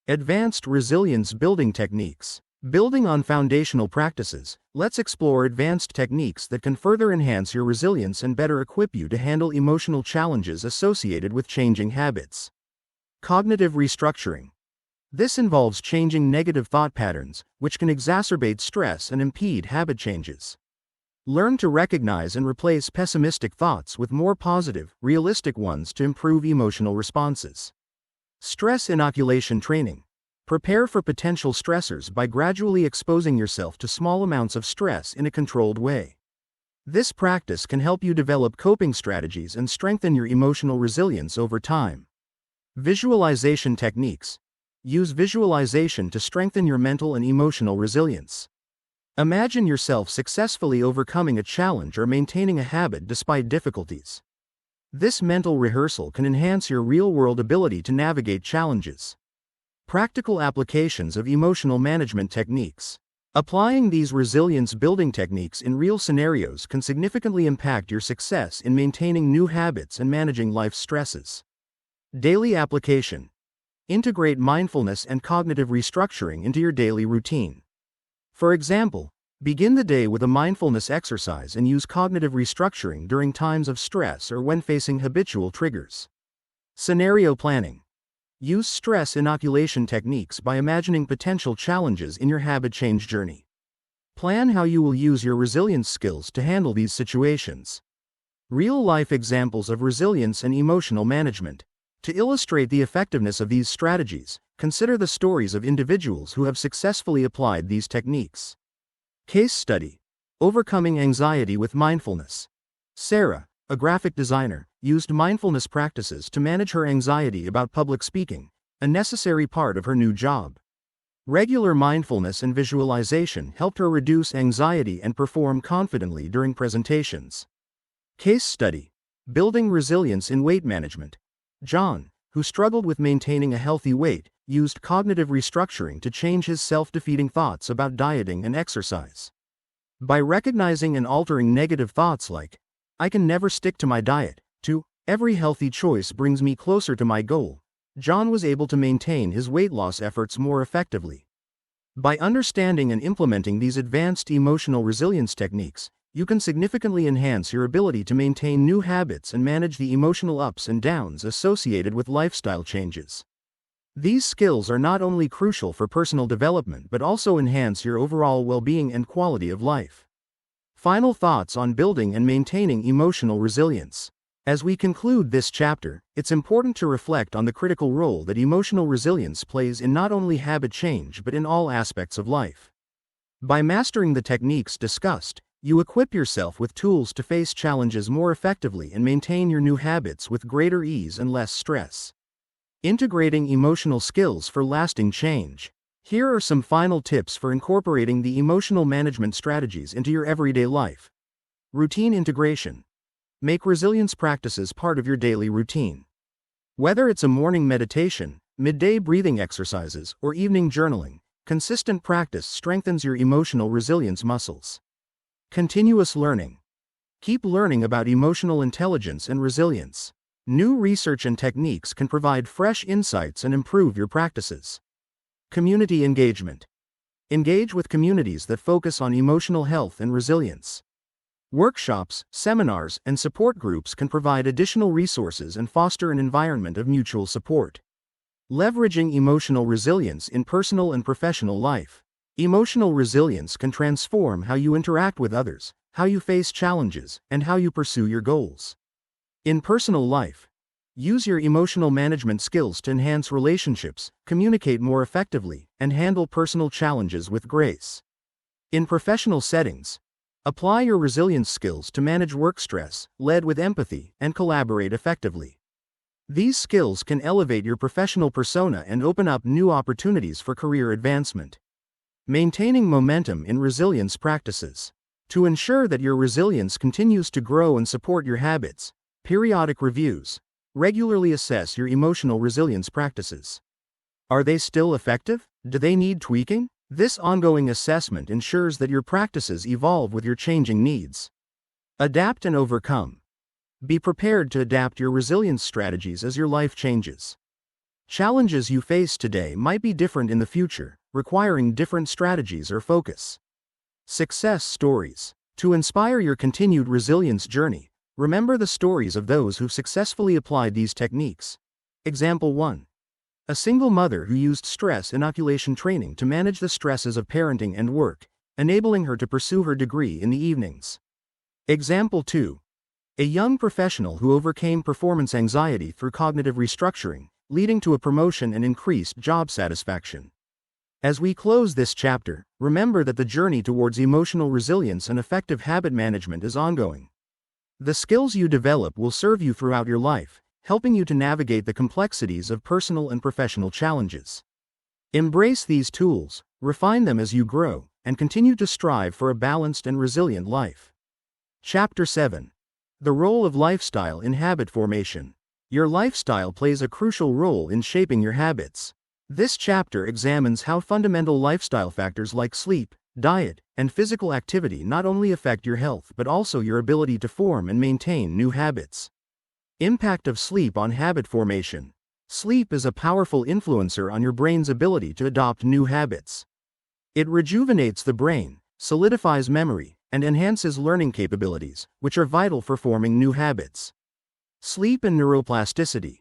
Advanced resilience building techniques. Building on foundational practices, let's explore advanced techniques that can further enhance your resilience and better equip you to handle emotional challenges associated with changing habits. Cognitive restructuring. This involves changing negative thought patterns, which can exacerbate stress and impede habit changes. Learn to recognize and replace pessimistic thoughts with more positive, realistic ones to improve emotional responses. Stress inoculation training. Prepare for potential stressors by gradually exposing yourself to small amounts of stress in a controlled way. This practice can help you develop coping strategies and strengthen your emotional resilience over time. Visualization techniques. Use visualization to strengthen your mental and emotional resilience. Imagine yourself successfully overcoming a challenge or maintaining a habit despite difficulties. This mental rehearsal can enhance your real-world ability to navigate challenges. Practical applications of emotional management techniques. Applying these resilience-building techniques in real scenarios can significantly impact your success in maintaining new habits and managing life's stresses. Daily application. Integrate mindfulness and cognitive restructuring into your daily routine. For example, begin the day with a mindfulness exercise and use cognitive restructuring during times of stress or when facing habitual triggers. Scenario planning. Use stress inoculation techniques by imagining potential challenges in your habit change journey. Plan how you will use your resilience skills to handle these situations. Real-life examples of resilience and emotional management. To illustrate the effectiveness of these strategies, consider the stories of individuals who have successfully applied these techniques. Case study. Overcoming anxiety with mindfulness. Sarah, a graphic designer, used mindfulness practices to manage her anxiety about public speaking, a necessary part of her new job. Regular mindfulness and visualization helped her reduce anxiety and perform confidently during presentations. Case study. Building resilience in weight management. John, who struggled with maintaining a healthy weight, used cognitive restructuring to change his self-defeating thoughts about dieting and exercise. By recognizing and altering negative thoughts like, "I can never stick to my diet," to "every healthy choice brings me closer to my goal," John was able to maintain his weight loss efforts more effectively. By understanding and implementing these advanced emotional resilience techniques, you can significantly enhance your ability to maintain new habits and manage the emotional ups and downs associated with lifestyle changes. These skills are not only crucial for personal development but also enhance your overall well-being and quality of life. Final thoughts on building and maintaining emotional resilience. As we conclude this chapter, it's important to reflect on the critical role that emotional resilience plays in not only habit change but in all aspects of life. By mastering the techniques discussed, you equip yourself with tools to face challenges more effectively and maintain your new habits with greater ease and less stress. Integrating emotional skills for lasting change. Here are some final tips for incorporating the emotional management strategies into your everyday life. Routine integration. Make resilience practices part of your daily routine. Whether it's a morning meditation, midday breathing exercises, or evening journaling, consistent practice strengthens your emotional resilience muscles. Continuous learning. Keep learning about emotional intelligence and resilience. New research and techniques can provide fresh insights and improve your practices. Community engagement. Engage with communities that focus on emotional health and resilience. Workshops, seminars, and support groups can provide additional resources and foster an environment of mutual support. Leveraging emotional resilience in personal and professional life. Emotional resilience can transform how you interact with others, how you face challenges, and how you pursue your goals. In personal life, use your emotional management skills to enhance relationships, communicate more effectively, and handle personal challenges with grace. In professional settings, apply your resilience skills to manage work stress, lead with empathy, and collaborate effectively. These skills can elevate your professional persona and open up new opportunities for career advancement. Maintaining momentum in resilience practices. To ensure that your resilience continues to grow and support your habits, periodic reviews. Regularly assess your emotional resilience practices. Are they still effective? Do they need tweaking? This ongoing assessment ensures that your practices evolve with your changing needs. Adapt and overcome. Be prepared to adapt your resilience strategies as your life changes. Challenges you face today might be different in the future, requiring different strategies or focus. Success stories. To inspire your continued resilience journey, remember the stories of those who've successfully applied these techniques. Example 1. A single mother who used stress inoculation training to manage the stresses of parenting and work, enabling her to pursue her degree in the evenings. Example 2. A young professional who overcame performance anxiety through cognitive restructuring, leading to a promotion and increased job satisfaction. As we close this chapter, remember that the journey towards emotional resilience and effective habit management is ongoing. The skills you develop will serve you throughout your life, helping you to navigate the complexities of personal and professional challenges. Embrace these tools, refine them as you grow, and continue to strive for a balanced and resilient life. Chapter 7. The role of lifestyle in habit formation. Your lifestyle plays a crucial role in shaping your habits. This chapter examines how fundamental lifestyle factors like sleep, diet, and physical activity not only affect your health but also your ability to form and maintain new habits. Impact of sleep on habit formation. Sleep is a powerful influencer on your brain's ability to adopt new habits. It rejuvenates the brain, solidifies memory, and enhances learning capabilities, which are vital for forming new habits. Sleep and neuroplasticity.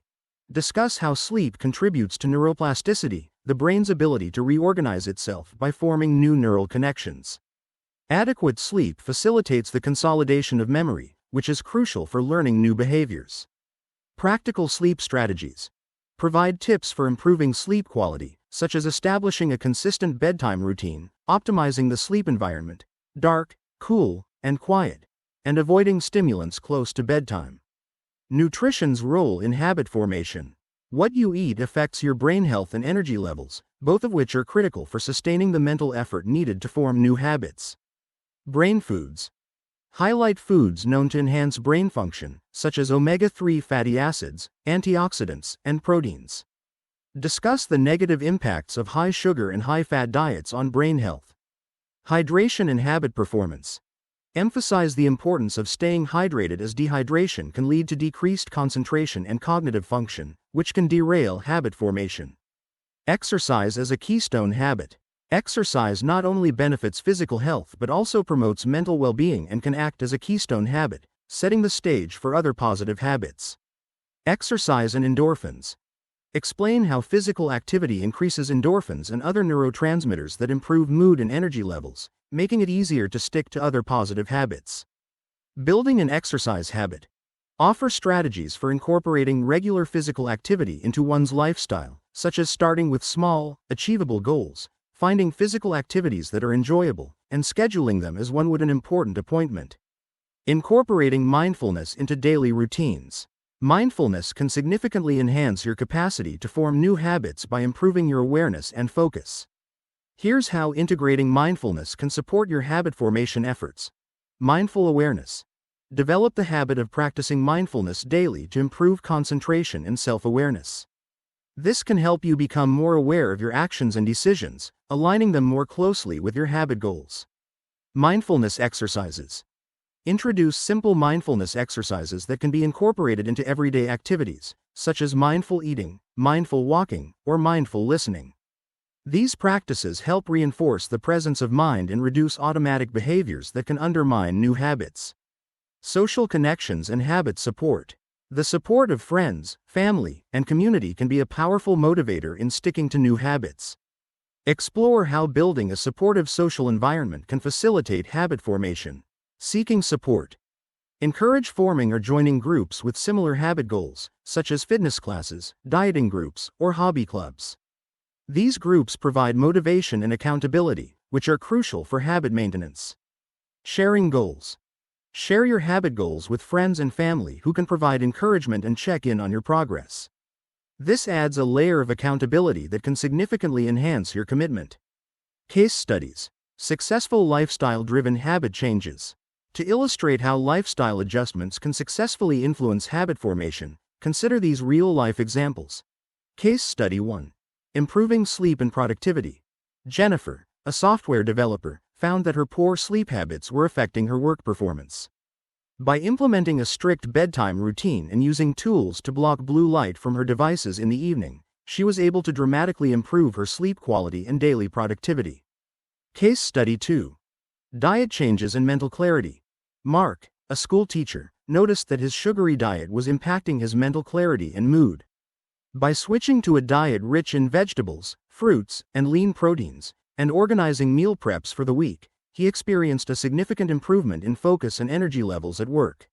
Discuss how sleep contributes to neuroplasticity, the brain's ability to reorganize itself by forming new neural connections. Adequate sleep facilitates the consolidation of memory, which is crucial for learning new behaviors. Practical sleep strategies. Provide tips for improving sleep quality, such as establishing a consistent bedtime routine, optimizing the sleep environment, dark, cool, and quiet, and avoiding stimulants close to bedtime. Nutrition's role in habit formation. What you eat affects your brain health and energy levels, both of which are critical for sustaining the mental effort needed to form new habits. Brain foods. Highlight foods known to enhance brain function, such as omega-3 fatty acids, antioxidants, and proteins. Discuss the negative impacts of high sugar and high-fat diets on brain health. Hydration and habit performance. Emphasize the importance of staying hydrated as dehydration can lead to decreased concentration and cognitive function, which can derail habit formation. Exercise as a keystone habit. Exercise not only benefits physical health but also promotes mental well-being and can act as a keystone habit, setting the stage for other positive habits. Exercise and endorphins. Explain how physical activity increases endorphins and other neurotransmitters that improve mood and energy levels, making it easier to stick to other positive habits. Building an exercise habit. Offer strategies for incorporating regular physical activity into one's lifestyle, such as starting with small, achievable goals, finding physical activities that are enjoyable, and scheduling them as one would an important appointment. Incorporating mindfulness into daily routines. Mindfulness can significantly enhance your capacity to form new habits by improving your awareness and focus. Here's how integrating mindfulness can support your habit formation efforts. Mindful awareness. Develop the habit of practicing mindfulness daily to improve concentration and self-awareness. This can help you become more aware of your actions and decisions, aligning them more closely with your habit goals. Mindfulness exercises. Introduce simple mindfulness exercises that can be incorporated into everyday activities, such as mindful eating, mindful walking, or mindful listening. These practices help reinforce the presence of mind and reduce automatic behaviors that can undermine new habits. Social connections and habit support. The support of friends, family, and community can be a powerful motivator in sticking to new habits. Explore how building a supportive social environment can facilitate habit formation. Seeking support. Encourage forming or joining groups with similar habit goals, such as fitness classes, dieting groups, or hobby clubs. These groups provide motivation and accountability, which are crucial for habit maintenance. Sharing goals. Share your habit goals with friends and family who can provide encouragement and check in on your progress. This adds a layer of accountability that can significantly enhance your commitment. Case studies. Successful lifestyle-driven habit changes. To illustrate how lifestyle adjustments can successfully influence habit formation, Consider these real-life examples. Case Study 1. Improving sleep and productivity. Jennifer, a software developer, found that her poor sleep habits were affecting her work performance. By implementing a strict bedtime routine and using tools to block blue light from her devices in the evening, she was able to dramatically improve her sleep quality and daily productivity. Case Study 2. Diet changes and mental clarity. Mark, a school teacher, noticed that his sugary diet was impacting his mental clarity and mood. By switching to a diet rich in vegetables, fruits, and lean proteins, and organizing meal preps for the week, he experienced a significant improvement in focus and energy levels at work.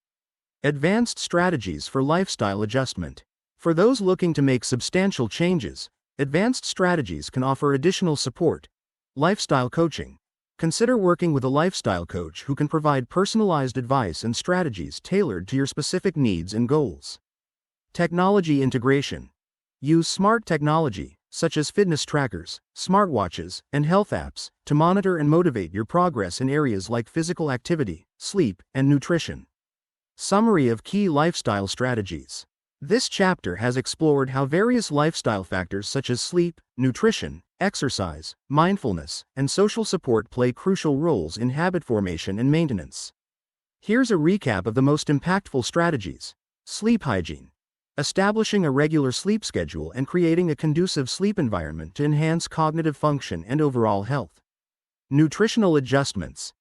Advanced strategies for lifestyle adjustment. For those looking to make substantial changes, advanced strategies can offer additional support. Lifestyle coaching. Consider working with a lifestyle coach who can provide personalized advice and strategies tailored to your specific needs and goals. Technology integration. Use smart technology, such as fitness trackers, smartwatches, and health apps, to monitor and motivate your progress in areas like physical activity, sleep, and nutrition. Summary of key lifestyle strategies. This chapter has explored how various lifestyle factors such as sleep, nutrition, exercise, mindfulness, and social support play crucial roles in habit formation and maintenance. Here's a recap of the most impactful strategies. Sleep hygiene. Establishing a regular sleep schedule and creating a conducive sleep environment to enhance cognitive function and overall health. Nutritional adjustments.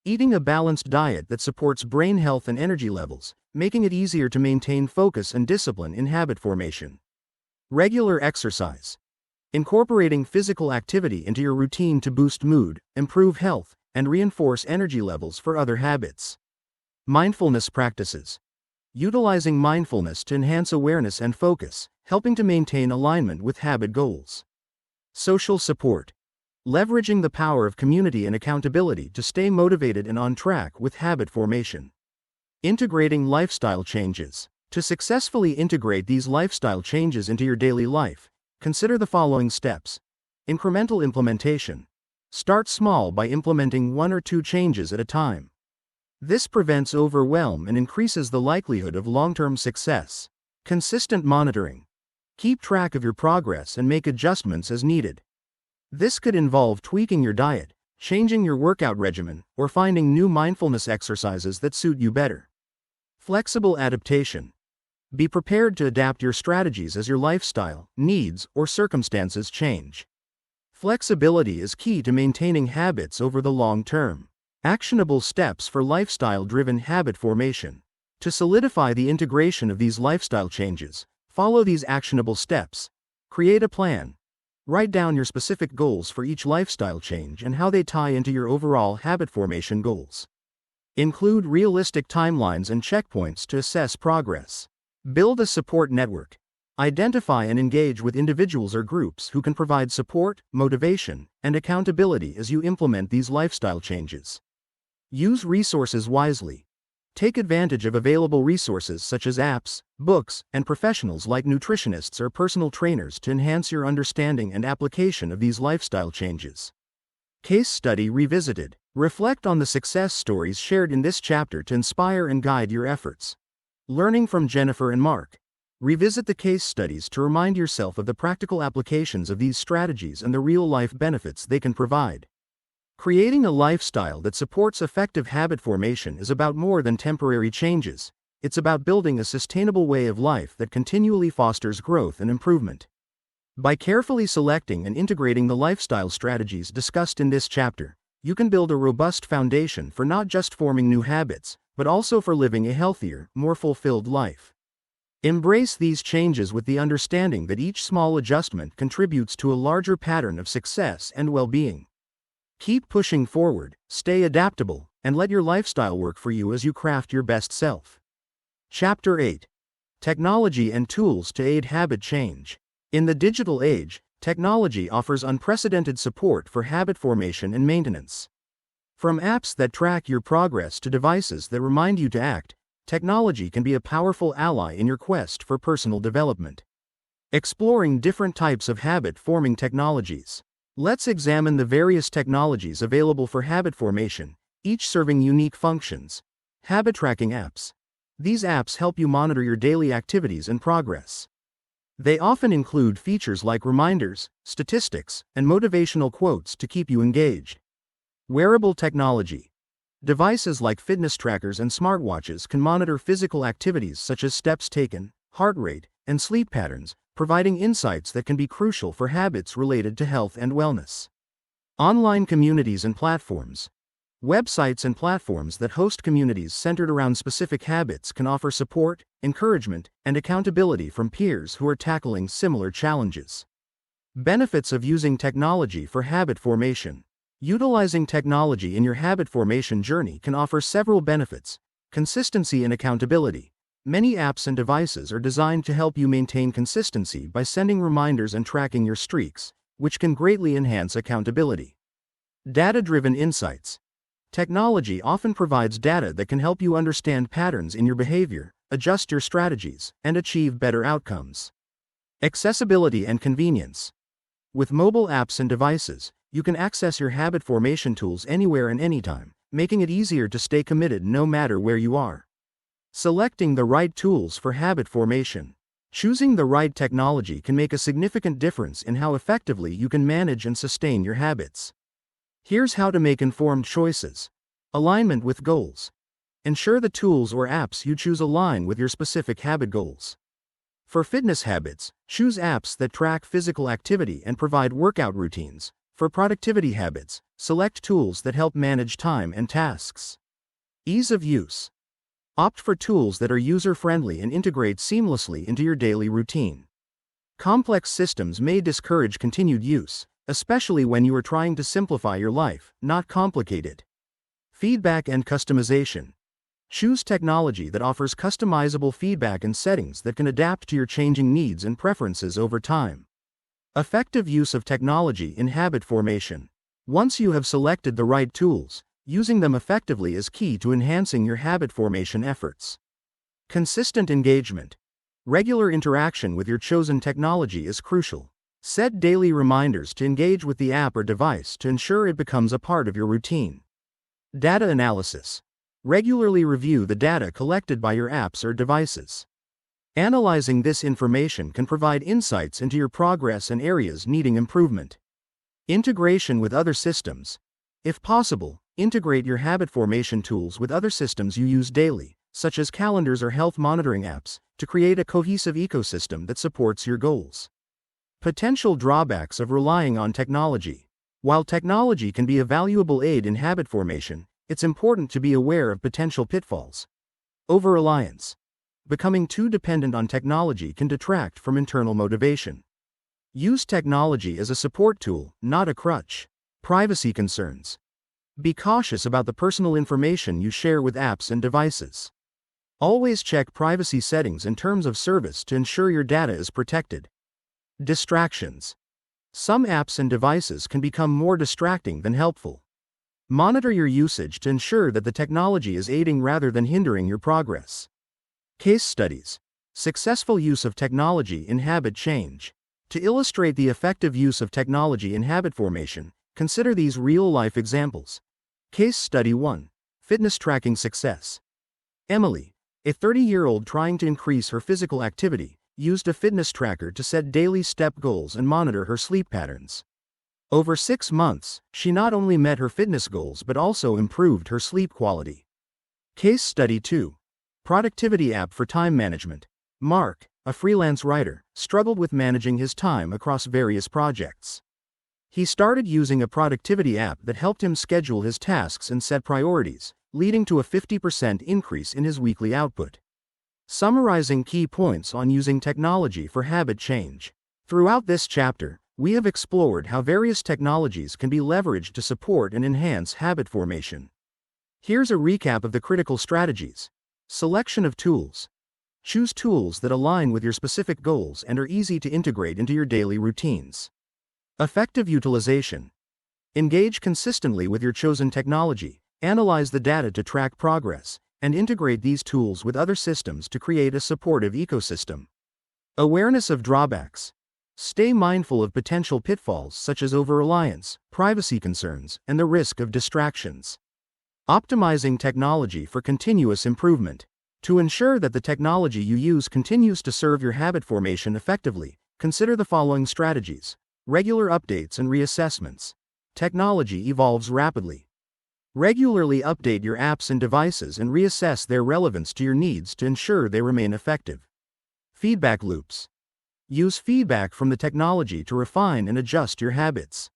Eating a balanced diet that supports brain health and energy levels, making it easier to maintain focus and discipline in habit formation. Regular exercise. Incorporating physical activity into your routine to boost mood, improve health, and reinforce energy levels for other habits. Mindfulness practices. Utilizing mindfulness to enhance awareness and focus, helping to maintain alignment with habit goals. Social support. Leveraging the power of community and accountability to stay motivated and on track with habit formation. Integrating lifestyle changes. To successfully integrate these lifestyle changes into your daily life, consider the following steps. Incremental implementation. Start small by implementing 1 or 2 changes at a time. This prevents overwhelm and increases the likelihood of long-term success. Consistent monitoring. Keep track of your progress and make adjustments as needed. This could involve tweaking your diet, changing your workout regimen, or finding new mindfulness exercises that suit you better. Flexible adaptation. Be prepared to adapt your strategies as your lifestyle, needs, or circumstances change. Flexibility is key to maintaining habits over the long term. Actionable steps for lifestyle-driven habit formation. To solidify the integration of these lifestyle changes, follow these actionable steps. Create a plan. Write down your specific goals for each lifestyle change and how they tie into your overall habit formation goals. Include realistic timelines and checkpoints to assess progress. Build a support network. Identify and engage with individuals or groups who can provide support, motivation, and accountability as you implement these lifestyle changes. Use resources wisely. Take advantage of available resources such as apps, books, and professionals like nutritionists or personal trainers to enhance your understanding and application of these lifestyle changes. Case Study Revisited. Reflect on the success stories shared in this chapter to inspire and guide your efforts. Learning from Jennifer and Mark. Revisit the case studies to remind yourself of the practical applications of these strategies and the real-life benefits they can provide. Creating a lifestyle that supports effective habit formation is about more than temporary changes. It's about building a sustainable way of life that continually fosters growth and improvement. By carefully selecting and integrating the lifestyle strategies discussed in this chapter, you can build a robust foundation for not just forming new habits, but also for living a healthier, more fulfilled life. Embrace these changes with the understanding that each small adjustment contributes to a larger pattern of success and well-being. Keep pushing forward, stay adaptable, and let your lifestyle work for you as you craft your best self. Chapter 8. Technology and Tools to Aid Habit Change. In the digital age, technology offers unprecedented support for habit formation and maintenance. From apps that track your progress to devices that remind you to act, technology can be a powerful ally in your quest for personal development. Exploring different types of habit-forming technologies. Let's examine the various technologies available for habit formation, each serving unique functions. Habit tracking apps. These apps help you monitor your daily activities and progress. They often include features like reminders, statistics, and motivational quotes to keep you engaged. Wearable technology. Devices like fitness trackers and smartwatches can monitor physical activities such as steps taken, heart rate, and sleep patterns, providing insights that can be crucial for habits related to health and wellness. Online communities and platforms. Websites and platforms that host communities centered around specific habits can offer support, encouragement, and accountability from peers who are tackling similar challenges. Benefits of using technology for habit formation. Utilizing technology in your habit formation journey can offer several benefits. Consistency and accountability. Many apps and devices are designed to help you maintain consistency by sending reminders and tracking your streaks, which can greatly enhance accountability. Data-driven insights. Technology often provides data that can help you understand patterns in your behavior, adjust your strategies, and achieve better outcomes. Accessibility and convenience. With mobile apps and devices, you can access your habit formation tools anywhere and anytime, making it easier to stay committed no matter where you are. Selecting the right tools for habit formation. Choosing the right technology can make a significant difference in how effectively you can manage and sustain your habits. Here's how to make informed choices. Alignment with goals. Ensure the tools or apps you choose align with your specific habit goals. For fitness habits, choose apps that track physical activity and provide workout routines. For productivity habits, select tools that help manage time and tasks. Ease of use. Opt for tools that are user-friendly and integrate seamlessly into your daily routine. Complex systems may discourage continued use, especially when you are trying to simplify your life, not complicate it. Feedback and customization. Choose technology that offers customizable feedback and settings that can adapt to your changing needs and preferences over time. Effective use of technology in habit formation. Once you have selected the right tools, using them effectively is key to enhancing your habit formation efforts. Consistent engagement. Regular interaction with your chosen technology is crucial. Set daily reminders to engage with the app or device to ensure it becomes a part of your routine. Data analysis. Regularly review the data collected by your apps or devices. Analyzing this information can provide insights into your progress and areas needing improvement. Integration with other systems. If possible, integrate your habit formation tools with other systems you use daily, such as calendars or health monitoring apps, to create a cohesive ecosystem that supports your goals. Potential drawbacks of relying on technology. While technology can be a valuable aid in habit formation, it's important to be aware of potential pitfalls. Over-reliance. Becoming too dependent on technology can detract from internal motivation. Use technology as a support tool, not a crutch. Privacy concerns. Be cautious about the personal information you share with apps and devices. Always check privacy settings and terms of service to ensure your data is protected. Distractions. Some apps and devices can become more distracting than helpful. Monitor your usage to ensure that the technology is aiding rather than hindering your progress. Case studies. Successful use of technology in habit change. To illustrate the effective use of technology in habit formation, consider these real-life examples. Case Study 1. Fitness tracking success. Emily, a 30-year-old trying to increase her physical activity, used a fitness tracker to set daily step goals and monitor her sleep patterns. Over 6 months, she not only met her fitness goals but also improved her sleep quality. Case Study 2. Productivity app for time management. Mark, a freelance writer, struggled with managing his time across various projects. He started using a productivity app that helped him schedule his tasks and set priorities, leading to a 50% increase in his weekly output. Summarizing key points on using technology for habit change. Throughout this chapter, we have explored how various technologies can be leveraged to support and enhance habit formation. Here's a recap of the critical strategies. Selection of tools. Choose tools that align with your specific goals and are easy to integrate into your daily routines. Effective utilization. Engage consistently with your chosen technology, analyze the data to track progress, and integrate these tools with other systems to create a supportive ecosystem. Awareness of drawbacks. Stay mindful of potential pitfalls such as over-reliance, privacy concerns, and the risk of distractions. Optimizing technology for continuous improvement. To ensure that the technology you use continues to serve your habit formation effectively, consider the following strategies: regular updates and reassessments. Technology evolves rapidly. Regularly update your apps and devices and reassess their relevance to your needs to ensure they remain effective. Feedback loops. Use feedback from the technology to refine and adjust your habits.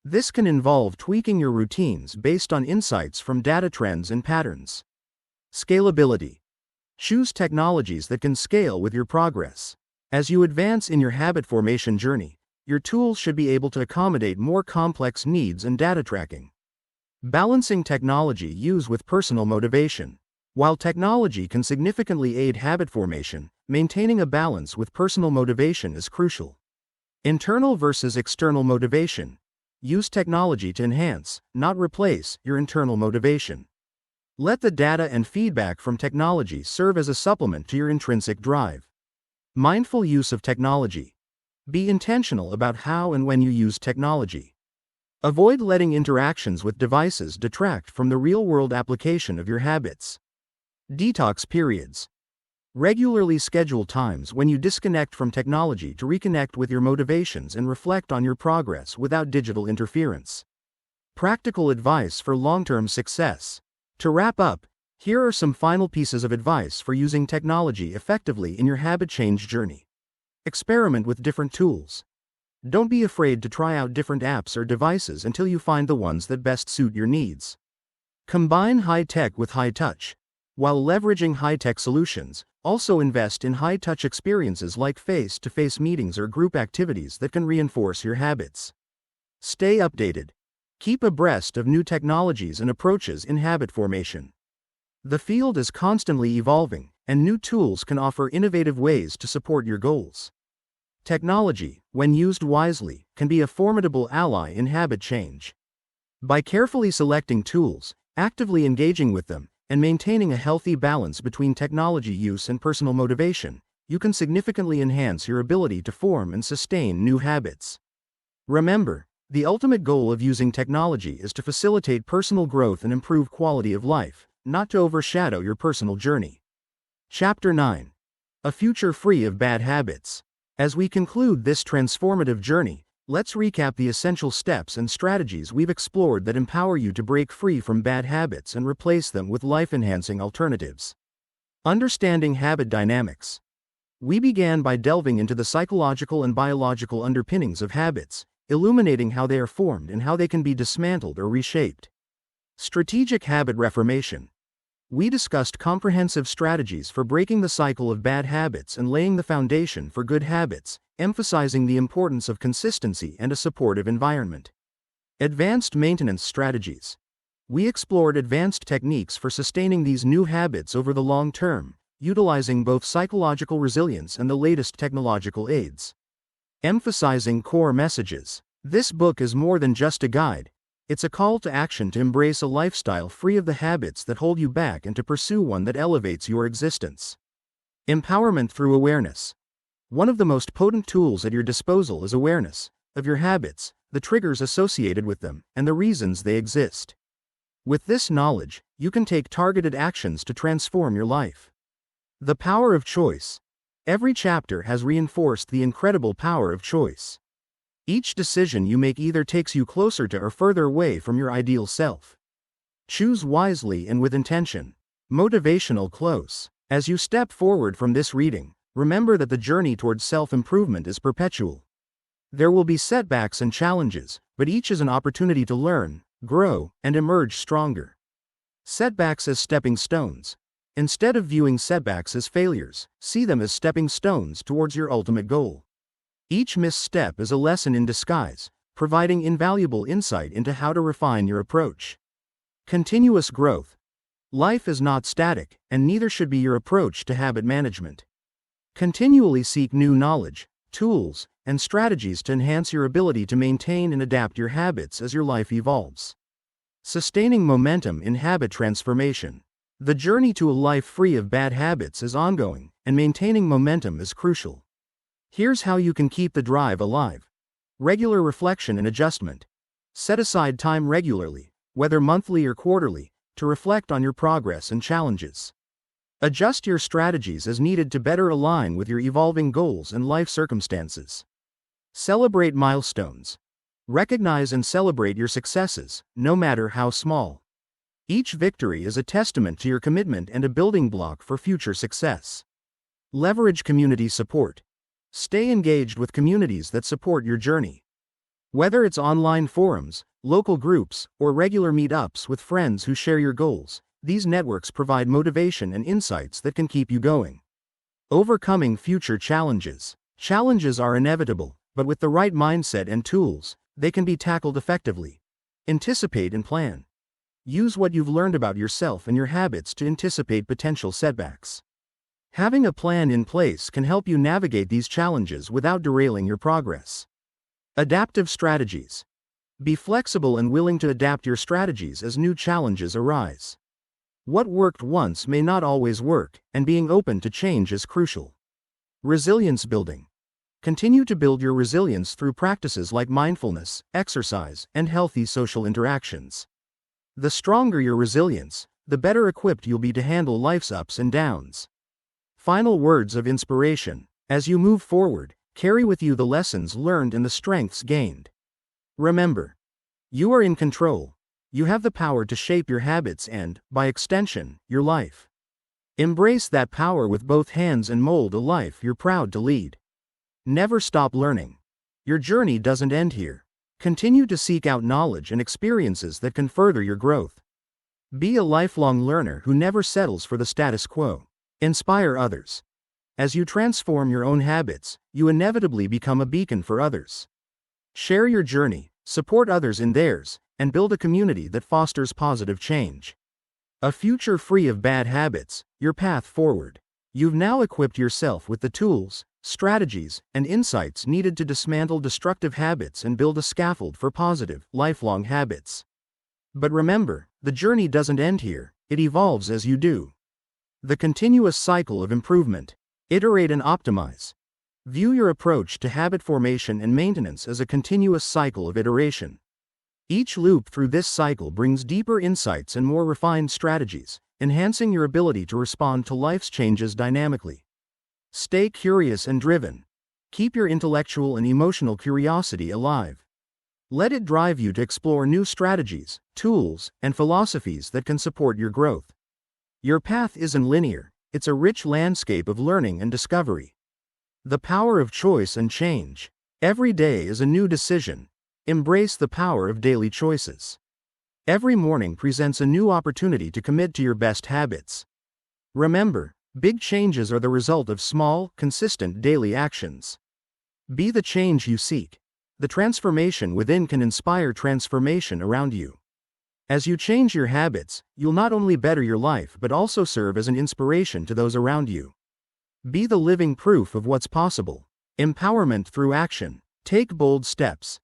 This can involve tweaking your routines based on insights from data trends and patterns. Scalability. Choose technologies that can scale with your progress. As you advance in your habit formation journey, your tools should be able to accommodate more complex needs and data tracking. Balancing technology use with personal motivation. While technology can significantly aid habit formation, maintaining a balance with personal motivation is crucial. Internal versus external motivation. Use technology to enhance, not replace, your internal motivation. Let the data and feedback from technology serve as a supplement to your intrinsic drive. Mindful use of technology. Be intentional about how and when you use technology. Avoid letting interactions with devices detract from the real-world application of your habits. Detox periods. Regularly schedule times when you disconnect from technology to reconnect with your motivations and reflect on your progress without digital interference. Practical advice for long-term success. To wrap up, here are some final pieces of advice for using technology effectively in your habit change journey. Experiment with different tools. Don't be afraid to try out different apps or devices until you find the ones that best suit your needs. Combine high-tech with high-touch. While leveraging high-tech solutions, also invest in high-touch experiences like face-to-face meetings or group activities that can reinforce your habits. Stay updated. Keep abreast of new technologies and approaches in habit formation. The field is constantly evolving, and new tools can offer innovative ways to support your goals. Technology, when used wisely, can be a formidable ally in habit change. By carefully selecting tools, actively engaging with them, and maintaining a healthy balance between technology use and personal motivation, you can significantly enhance your ability to form and sustain new habits. Remember, the ultimate goal of using technology is to facilitate personal growth and improve quality of life, not to overshadow your personal journey. Chapter 9. A future free of bad habits. As we conclude this transformative journey, let's recap the essential steps and strategies we've explored that empower you to break free from bad habits and replace them with life-enhancing alternatives. Understanding habit dynamics. We began by delving into the psychological and biological underpinnings of habits, illuminating how they are formed and how they can be dismantled or reshaped. Strategic habit reformation. We discussed comprehensive strategies for breaking the cycle of bad habits and laying the foundation for good habits, emphasizing the importance of consistency and a supportive environment. Advanced maintenance strategies. We explored advanced techniques for sustaining these new habits over the long term, utilizing both psychological resilience and the latest technological aids. Emphasizing core messages. This book is more than just a guide. It's a call to action to embrace a lifestyle free of the habits that hold you back and to pursue one that elevates your existence. Empowerment through awareness. One of the most potent tools at your disposal is awareness of your habits, the triggers associated with them, and the reasons they exist. With this knowledge, you can take targeted actions to transform your life. The power of choice. Every chapter has reinforced the incredible power of choice. Each decision you make either takes you closer to or further away from your ideal self. Choose wisely and with intention. Motivational close. As you step forward from this reading, remember that the journey towards self-improvement is perpetual. There will be setbacks and challenges, but each is an opportunity to learn, grow, and emerge stronger. Setbacks as stepping stones. Instead of viewing setbacks as failures, see them as stepping stones towards your ultimate goal. Each misstep is a lesson in disguise, providing invaluable insight into how to refine your approach. Continuous growth. Life is not static, and neither should be your approach to habit management. Continually seek new knowledge, tools, and strategies to enhance your ability to maintain and adapt your habits as your life evolves. Sustaining momentum in habit transformation. The journey to a life free of bad habits is ongoing, and maintaining momentum is crucial. Here's how you can keep the drive alive. Regular reflection and adjustment. Set aside time regularly, whether monthly or quarterly, to reflect on your progress and challenges. Adjust your strategies as needed to better align with your evolving goals and life circumstances. Celebrate milestones. Recognize and celebrate your successes, no matter how small. Each victory is a testament to your commitment and a building block for future success. Leverage community support. Stay engaged with communities that support your journey. Whether it's online forums, local groups, or regular meetups with friends who share your goals, these networks provide motivation and insights that can keep you going. Overcoming future challenges. Challenges are inevitable, but with the right mindset and tools, they can be tackled effectively. Anticipate and plan. Use what you've learned about yourself and your habits to anticipate potential setbacks. Having a plan in place can help you navigate these challenges without derailing your progress. Adaptive strategies. Be flexible and willing to adapt your strategies as new challenges arise. What worked once may not always work, and being open to change is crucial. Resilience building. Continue to build your resilience through practices like mindfulness, exercise, and healthy social interactions. The stronger your resilience, the better equipped you'll be to handle life's ups and downs. Final words of inspiration. As you move forward, carry with you the lessons learned and the strengths gained. Remember, you are in control. You have the power to shape your habits and, by extension, your life. Embrace that power with both hands and mold a life you're proud to lead. Never stop learning. Your journey doesn't end here. Continue to seek out knowledge and experiences that can further your growth. Be a lifelong learner who never settles for the status quo. Inspire others. As you transform your own habits, you inevitably become a beacon for others. Share your journey, support others in theirs, and build a community that fosters positive change. A future free of bad habits, your path forward. You've now equipped yourself with the tools, strategies, and insights needed to dismantle destructive habits and build a scaffold for positive, lifelong habits. But remember, the journey doesn't end here, it evolves as you do. The continuous cycle of improvement. Iterate and optimize. View your approach to habit formation and maintenance as a continuous cycle of iteration. Each loop through this cycle brings deeper insights and more refined strategies, enhancing your ability to respond to life's changes dynamically. Stay curious and driven. Keep your intellectual and emotional curiosity alive. Let it drive you to explore new strategies, tools, and philosophies that can support your growth. Your path isn't linear, it's a rich landscape of learning and discovery. The power of choice and change. Every day is a new decision. Embrace the power of daily choices. Every morning presents a new opportunity to commit to your best habits. Remember, big changes are the result of small, consistent daily actions. Be the change you seek. The transformation within can inspire transformation around you. As you change your habits, you'll not only better your life but also serve as an inspiration to those around you. Be the living proof of what's possible. Empowerment through action. Take bold steps.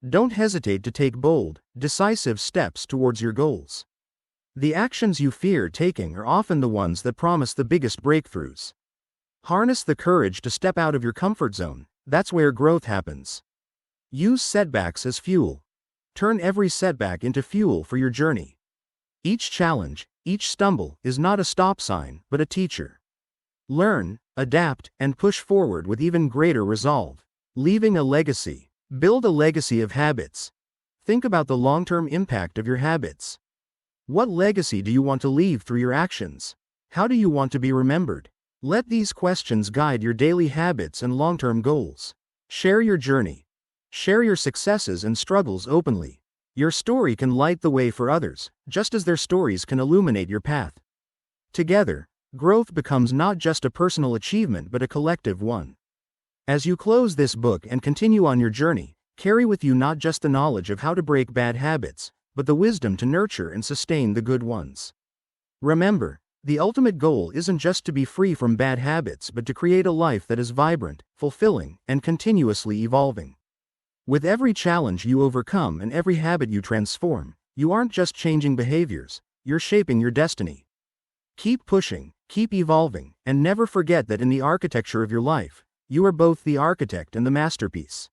Don't hesitate to take bold, decisive steps towards your goals. The actions you fear taking are often the ones that promise the biggest breakthroughs. Harness the courage to step out of your comfort zone, that's where growth happens. Use setbacks as fuel. Turn every setback into fuel for your journey. Each challenge, each stumble, is not a stop sign, but a teacher. Learn, adapt, and push forward with even greater resolve. Leaving a legacy. Build a legacy of habits. Think about the long-term impact of your habits. What legacy do you want to leave through your actions? How do you want to be remembered? Let these questions guide your daily habits and long-term goals. Share your journey. Share your successes and struggles openly. Your story can light the way for others, just as their stories can illuminate your path. Together, growth becomes not just a personal achievement but a collective one. As you close this book and continue on your journey, carry with you not just the knowledge of how to break bad habits, but the wisdom to nurture and sustain the good ones. Remember, the ultimate goal isn't just to be free from bad habits but to create a life that is vibrant, fulfilling, and continuously evolving. With every challenge you overcome and every habit you transform, you aren't just changing behaviors, you're shaping your destiny. Keep pushing, keep evolving, and never forget that in the architecture of your life, you are both the architect and the masterpiece.